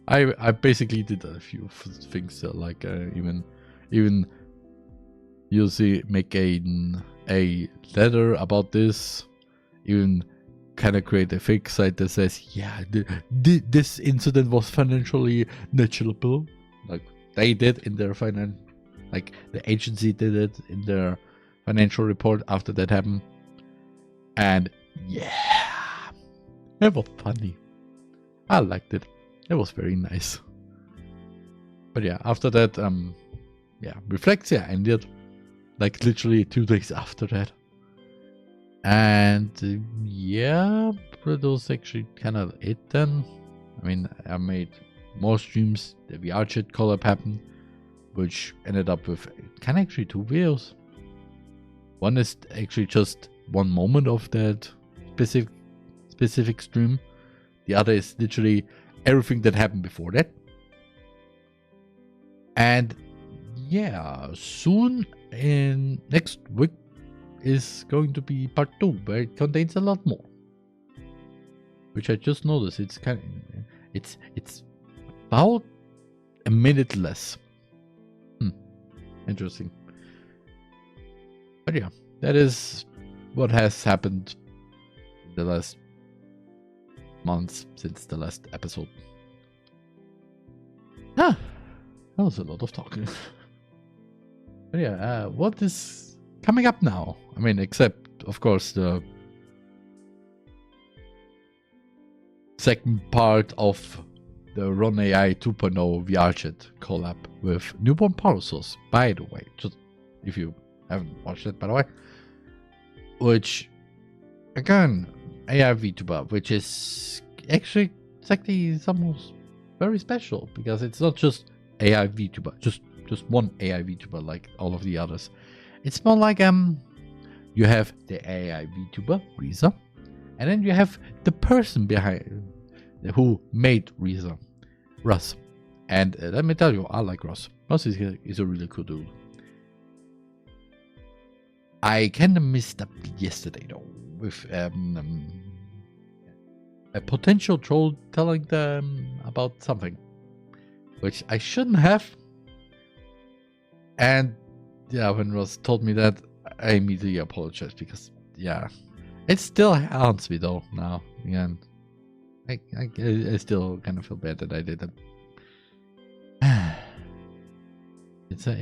I basically did a few things like even you'll see make a letter about this, even kind of create a fake site that says, yeah, this incident was financially negligible, like they did in their like the agency did it in their financial report after that happened. And yeah, it was funny. I liked it. It was very nice. But yeah, after that, yeah, Reflexia ended like literally 2 days after that. And yeah, that was actually kind of it then. I mean, I made more streams. The VR chat collab happened, which ended up with kind of actually 2 videos. One is actually just one moment of that specific stream. The other is literally everything that happened before that. And yeah, soon in next week is going to be part 2, where it contains a lot more. Which I just noticed. It's it's about a minute less. Interesting. But yeah, that is what has happened in the last months since the last episode. That was a lot of talking. But yeah, what is coming up now? I mean, except of course the second part of the RonAI 2.0 VR chat collab with Newborn Parasaurs, by the way. Just if you haven't watched it, by the way. Which, again, AI VTuber, which is actually exactly almost very special, because it's not just AI VTuber, just one AI VTuber like all of the others. It's more like you have the AI VTuber, Reza, and then you have the person behind who made Reza, Russ. And let me tell you, I like Russ. Russ is a really cool dude. I kind of missed up yesterday though with a potential troll telling them about something, which I shouldn't have. And yeah, when Ross told me that, I immediately apologized, because yeah, it still haunts me though now. And I still kind of feel bad that I did it.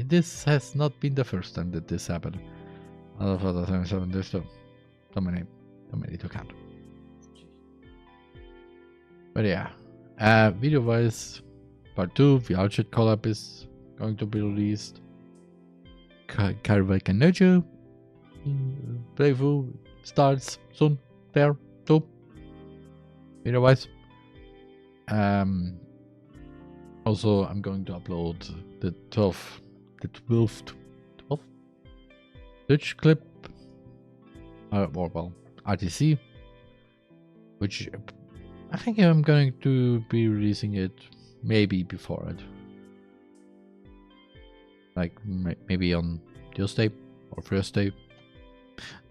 This has not been the first time that this happened. A lot of other times happened. There's so many to count. But yeah, video wise, part 2 VR chat collab is going to be released. Carvalcanojo playthrough starts soon there too. Otherwise, also I'm going to upload the 12th Twitch clip, or well, RTC, which I think I'm going to be releasing it maybe before it, like maybe on Tuesday or Thursday.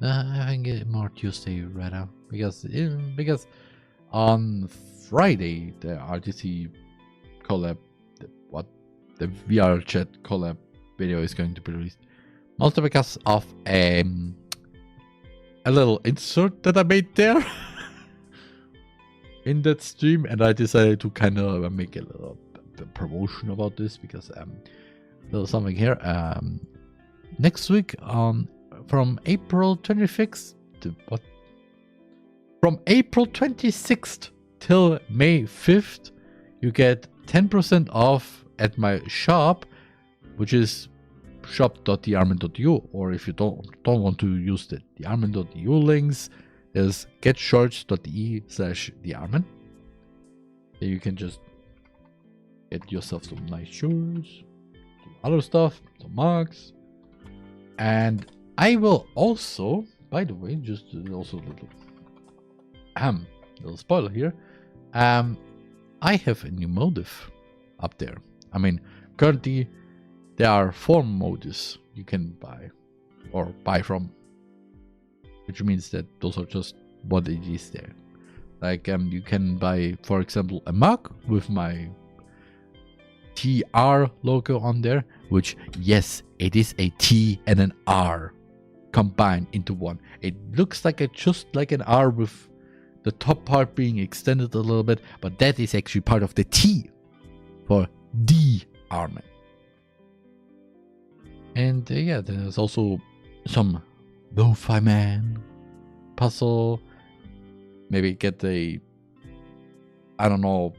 I think more Tuesday right now, because on Friday the RTC collab, the VR chat collab video is going to be released, mostly because of a little insert that I made there in that stream, and I decided to kind of make a little promotion about this, because there's something here. Next week from April 26th to from April 26th till May 5th, you get 10% off at my shop, which is shop.thearmin.eu, or if you don't want to use the thearmin.eu links, there's getshorts.de/thearmin. There you can just get yourself some nice shoes, some other stuff, some mugs. And I will also, by the way, just also a little spoiler here, I have a new motive up there. I mean, currently there are 4 motives you can buy or buy from, which means that those are just what it is there. Like you can buy, for example, a mug with my TR logo on there, which, yes, it is a T and an R combined into one. It looks like just like an R with the top part being extended a little bit, but that is actually part of the T for the Armin. And yeah, there's also some Lo-Fi Man puzzle. Maybe get a, I don't know,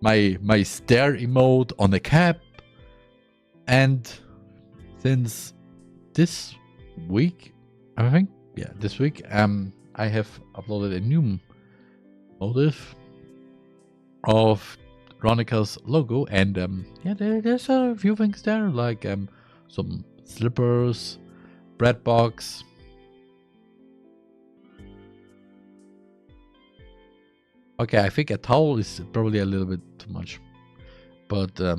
my stare emote on the cap. And since this week, I think, yeah, this week, I have uploaded a new motif of RonAI's logo, and yeah, there's a few things there, like some slippers, bread box, okay, I think a towel is probably a little bit too much, but yeah,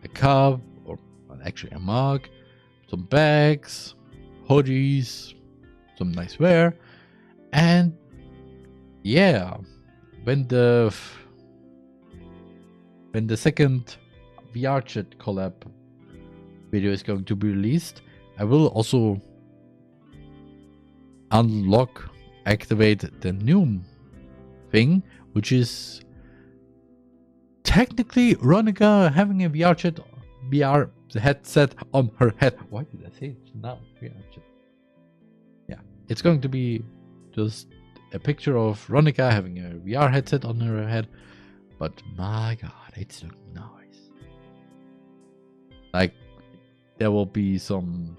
a cup, or actually a mug, some bags, hoodies, some nice wear, and yeah, when the second VR chat collab video is going to be released, I will also activate the new thing, which is technically RonAI having a VR headset on her head. Why did I say it now? Yeah, it's going to be just a picture of RonAI having a VR headset on her head, but my god, it's looking nice. Like, there will be some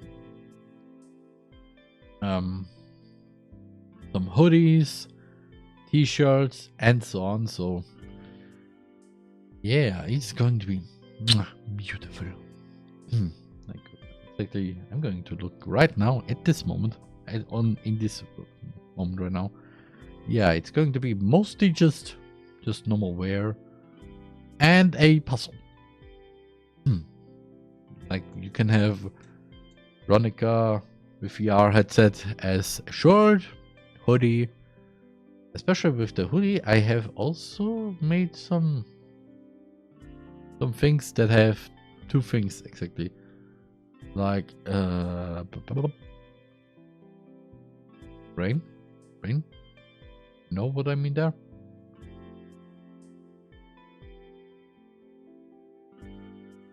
hoodies, t-shirts, and so on. So yeah, it's going to be beautiful. Like, exactly, I'm going to look right now at this moment, in this moment right now. Yeah, it's going to be mostly just normal wear and a puzzle. Like, you can have RonAI with VR headset as a short hoodie. Especially with the hoodie, I have also made some things that have 2 things exactly. Like rain? Know what I mean there?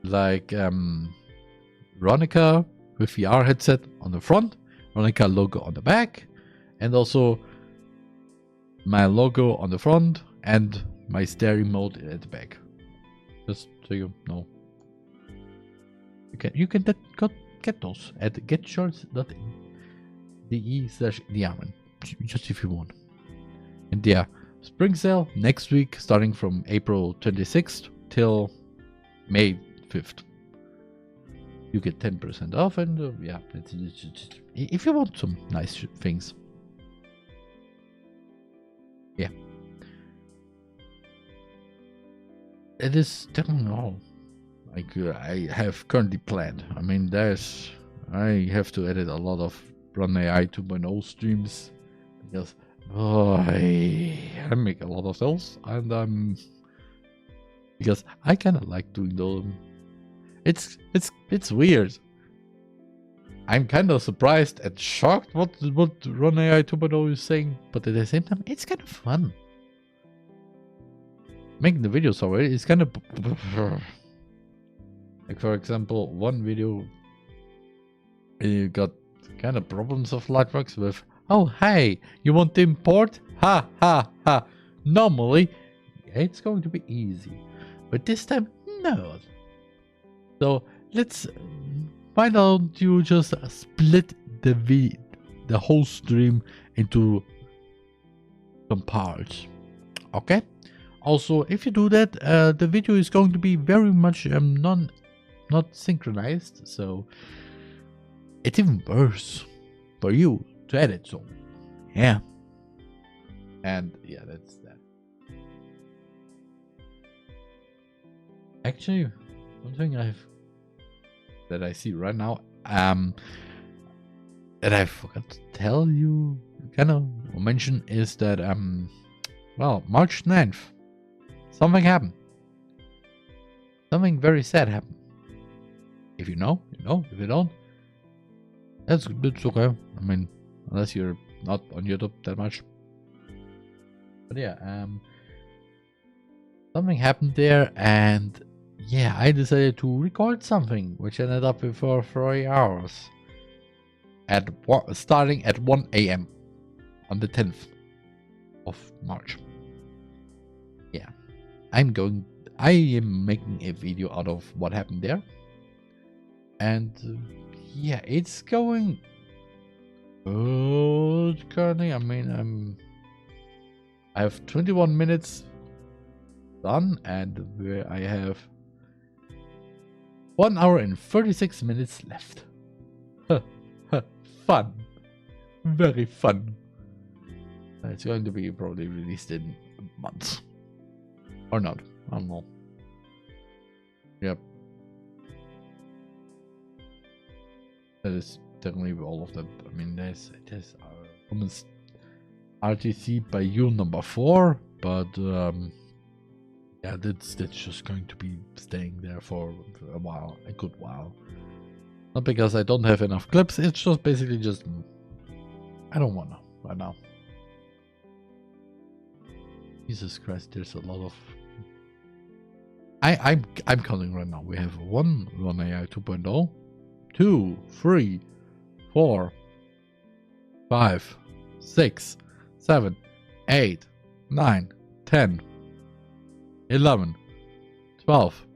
Like RonAI with VR headset on the front, RonAI logo on the back, and also my logo on the front and my stare emote at the back. Just so you know. get those at getshorts.de/diamond, just if you want. And yeah, spring sale next week, starting from April 26th till May 5th. You get 10% off, and yeah, it's if you want some nice things. Yeah. It is definitely all like I have currently planned. I mean, I have to edit a lot of RonAI 2.0 streams because I make a lot of those, and because I kind of like doing those. It's weird. I'm kind of surprised and shocked what RonAI 2.0 is saying, but at the same time, it's kind of fun. Making the videos already is kind of like, for example, one video you got kind of problems of Lightworks with, oh hey, you want to import? Ha ha ha. Normally it's going to be easy, but this time no. So why don't you just split the whole stream into some parts, okay? Also, if you do that, the video is going to be very much not synchronized, so it's even worse for you to edit. So yeah, and yeah, that's that. Actually, one thing that I see right now, that I forgot to tell you, kind of mention, is that well, March 9th. Something happened. Something very sad happened. If you know, you know. If you don't, it's okay. I mean, unless you're not on YouTube that much. But yeah, something happened there, and yeah, I decided to record something, which ended up with for 3 hours. Starting at 1 a.m. on the 10th of March. Yeah. I am making a video out of what happened there, and yeah, it's going good currently. I mean, I have 21 minutes done, and where I have 1 hour and 36 minutes left. Fun, very fun. It's going to be probably released in months. Or not. I don't know. Yep. That is definitely all of them. I mean, there's almost RTC by you number 4, but yeah, that's just going to be staying there for a while, a good while. Not because I don't have enough clips. It's just basically just I don't wanna right now. Jesus Christ, there's a lot of. I'm counting right now. We have 1 RonAI 2.0, 2, 3, 4, 5, 6, 7, 8, 9, 10, 11, 12,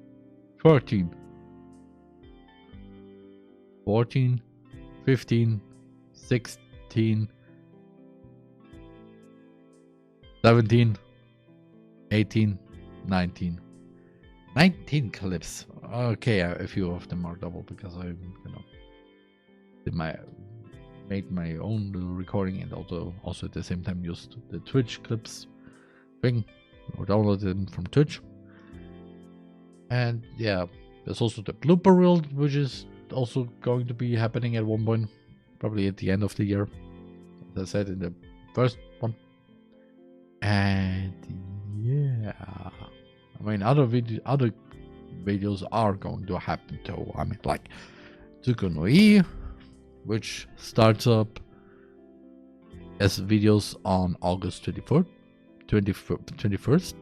13, 14, 15, 16, 17, 18, 19. 19 clips. Okay, a few of them are double because I, made my own recording, and also at the same time used the Twitch clips thing, or downloaded them from Twitch. And yeah, there's also the blooper reel, which is also going to be happening at one point, probably at the end of the year, as I said in the first one. And yeah, I mean, other videos are going to happen too. I mean, like Tsukunoi, which starts up as videos on August 21st.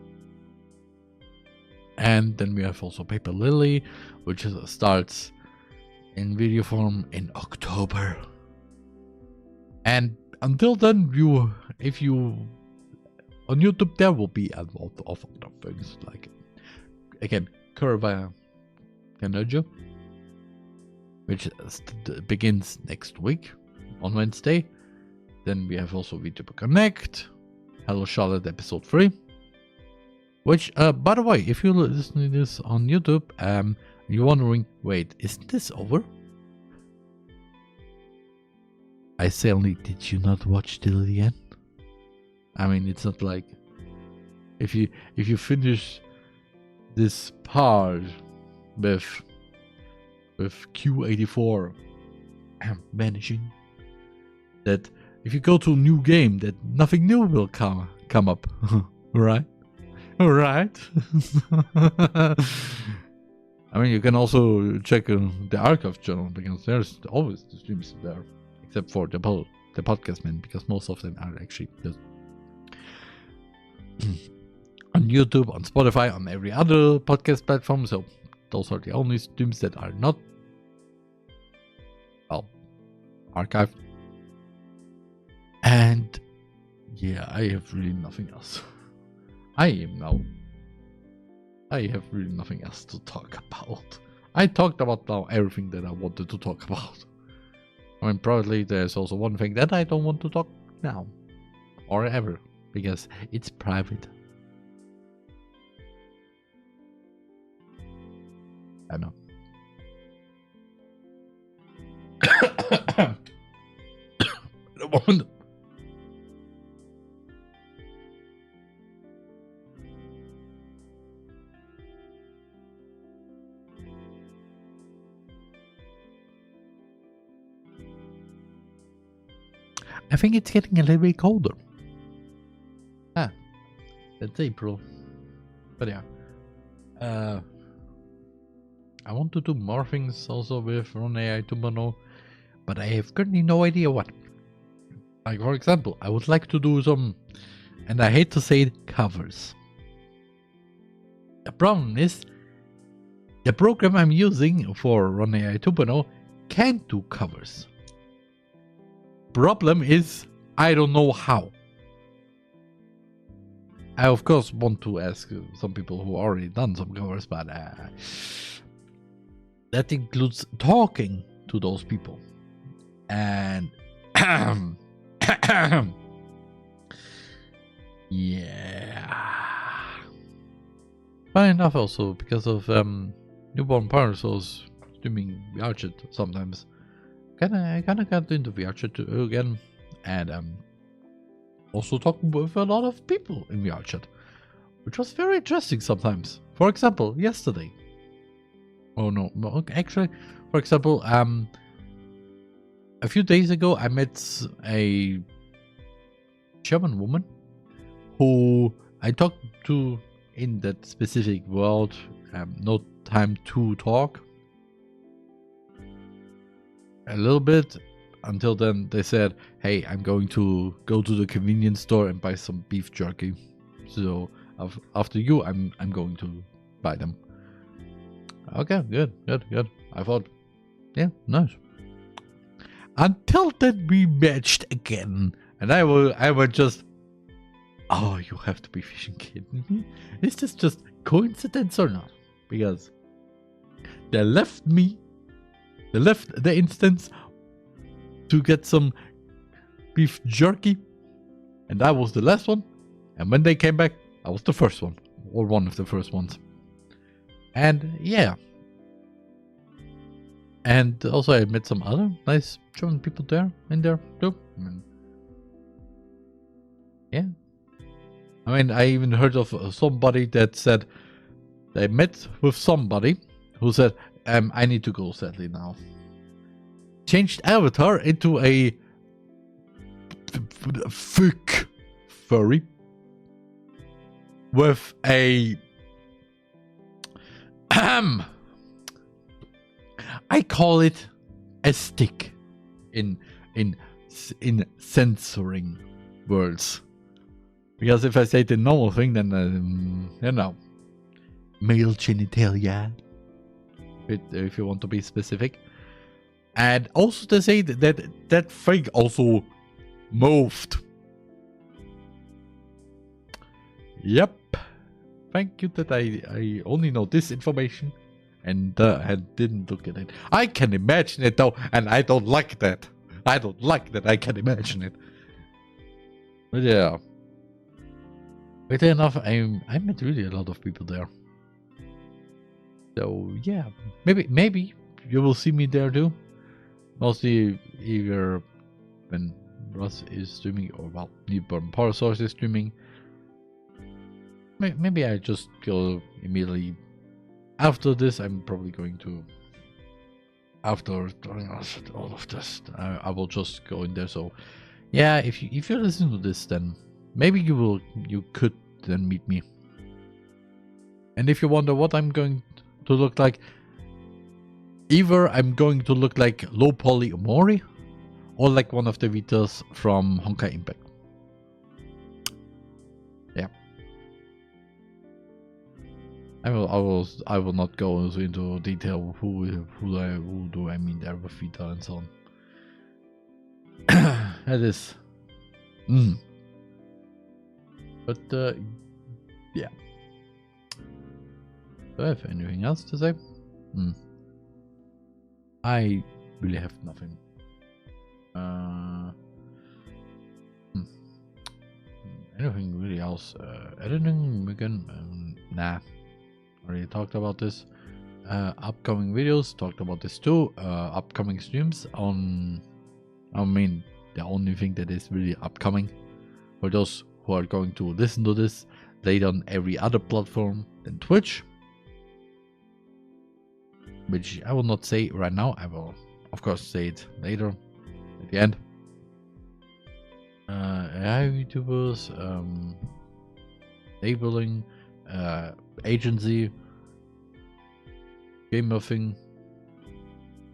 And then we have also Paper Lily, which starts in video form in October. And until then, if you on YouTube, there will be a lot of other things, like again, Curva Kanojo, which begins next week on Wednesday. Then we have also VTuber Connect, Hello Charlotte episode 3. Which, by the way, if you're listening to this on YouTube, you're wondering, wait, isn't this over? I say only, did you not watch till the end? I mean, it's not like if you finish this part with Q84 vanishing, that if you go to a new game, that nothing new will come up, right? Right. I mean, you can also check the archive channel, because there's always the streams there, except for the podcast man, because most of them are actually just on YouTube, on Spotify, on every other podcast platform. So those are the only streams that are not, well, archived. And yeah, I have really nothing else. I have really nothing else to talk about. I talked about now everything that I wanted to talk about. I mean, probably there's also one thing that I don't want to talk now. Or ever. Because it's private. I know. The moment. I think it's getting a little bit colder. That's April. But yeah. I want to do more things also with RonAI 2.0, but I have currently no idea what. Like, for example, I would like to do some, and I hate to say it, covers. The problem is, the program I'm using for RonAI 2.0 can't do covers. Problem is, I don't know how. I of course want to ask some people who already done some covers, but that includes talking to those people. And yeah. Funny enough, also because of newborn parents, I was streaming VR chat sometimes. I kinda got into VR chat again, and also talking with a lot of people in VR chat, which was very interesting sometimes. For example, yesterday. Oh no, actually, for example, a few days ago I met a German woman who I talked to in that specific world. No time to talk. A little bit. Until then, they said, hey, I'm going to go to the convenience store and buy some beef jerky. So after you, I'm going to buy them. Okay, good. I thought, yeah, nice. Until then, we matched again, and I was just, oh, you have to be fishing kidding me. Is this just coincidence or not? Because they left the instance to get some beef jerky, and I was the last one, and when they came back, I was the first one, or one of the first ones. And yeah, and also I met some other nice German people in there too. Yeah, I mean, I even heard of somebody that said they met with somebody who said, I need to go sadly now. Changed avatar into a thick furry with a I call it a stick in censoring words, because if I say the normal thing, then you know, male genitalia, if you want to be specific. And also they say that thing also moved. Yep. Thank you that I only know this information. and didn't look at it. I can imagine it though, and I don't like that. I don't like that I can imagine it. But yeah. Weirdly enough, I met really a lot of people there. So yeah, maybe you will see me there too. Mostly either when Ross is streaming or well, Newborn Power Source is streaming. Maybe I just go immediately after this. I'm probably going to after doing all of this. I will just go in there. So yeah, if you listen to this, then maybe you could then meet me. And if you wonder what I'm going to look like, either I'm going to look like Low Poly Omori or like one of the Vitas from Honkai Impact. Yeah. I will not go into detail who do I mean there with Vita and so on. That is But yeah. Do I have anything else to say? I really have nothing. Anything really else? Editing again? Nah. Already talked about this. Upcoming videos, talked about this too. Upcoming streams on. I mean, the only thing that is really upcoming for those who are going to listen to this later on every other platform than Twitch, which I will not say right now. I will, of course, say it later at the end. AI VTubers, labeling, agency, gamer thing.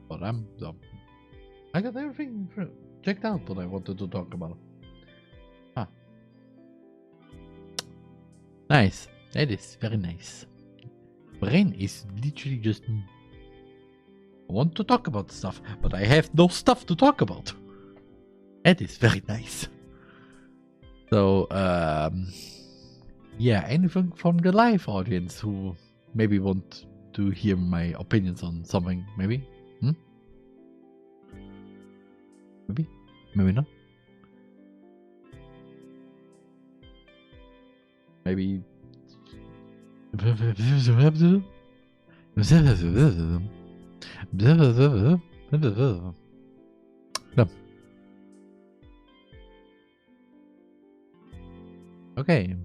But I got everything checked out that I wanted to talk about. Nice. That is very nice. Brain is literally just. I want to talk about stuff, but I have no stuff to talk about. That is very nice. So, yeah, anything from the live audience who maybe want to hear my opinions on something, maybe? Maybe not. Maybe. No. Okay.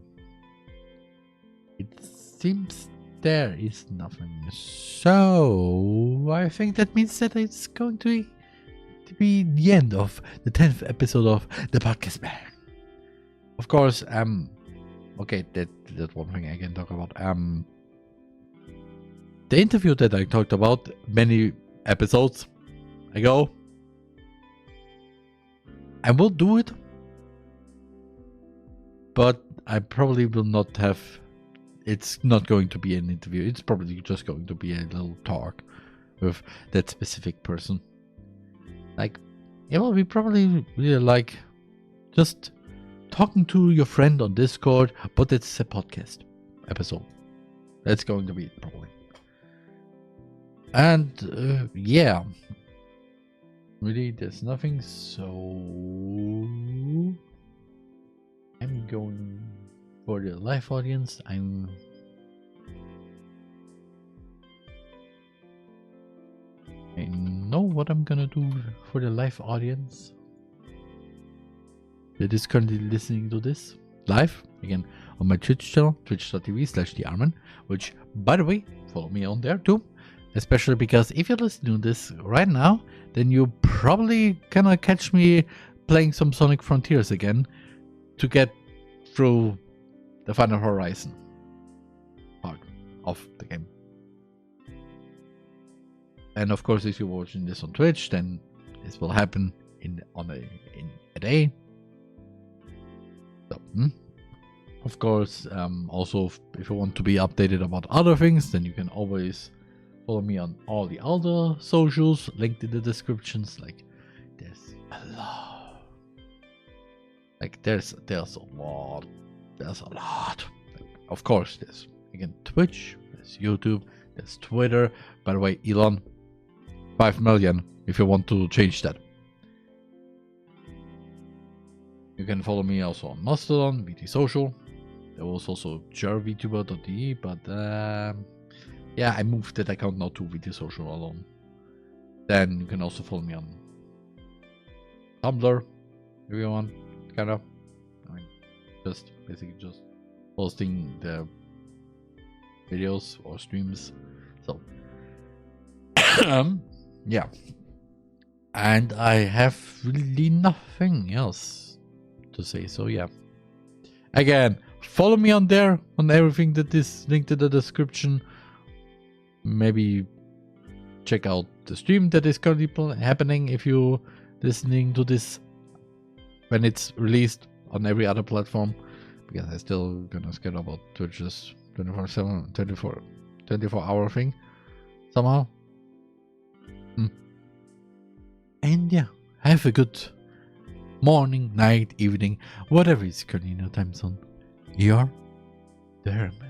It seems there is nothing. So I think that means that it's going to be the end of the 10th episode of the podcast man. Of course, okay, that one thing I can talk about. The interview that I talked about many episodes ago, I will do it, but I probably will not have. It's not going to be an interview. It's probably just going to be a little talk with that specific person. Like, it will be probably really like just talking to your friend on Discord, but it's a podcast episode. That's going to be it probably. And yeah, really, there's nothing. So I'm going for the live audience. I know what I'm gonna do for the live audience that is currently listening to this live again on my Twitch channel, twitch.tv/thearman, which, by the way, follow me on there too, especially because if you're listening to this right now, then you probably gonna catch me playing some Sonic Frontiers again to get through the Final Horizon part of the game. And of course, if you're watching this on Twitch, then this will happen in a day. So, of course, also if you want to be updated about other things, then you can always follow me on all the other socials linked in the descriptions. Like, there's a lot. Like, there's a lot. There's a lot. Like, of course, there's again Twitch, there's YouTube, There's Twitter. By the way, Elon, 5 million if you want to change that. You can follow me also on Mastodon, VT Social. There was also VTuber.de, but yeah, I moved that account now to VT Social alone. Then you can also follow me on Tumblr if you want, kind of. I mean, just basically just posting the videos or streams. So yeah, and I have really nothing else to say. So yeah, again, follow me on there on everything that is linked in the description. Maybe check out the stream that is currently happening if you're listening to this when it's released on every other platform, because I still gonna scared about Twitch's 24/7 24-hour thing somehow. And yeah, have a good morning, night, evening, whatever is currently in your time zone. You're there, man.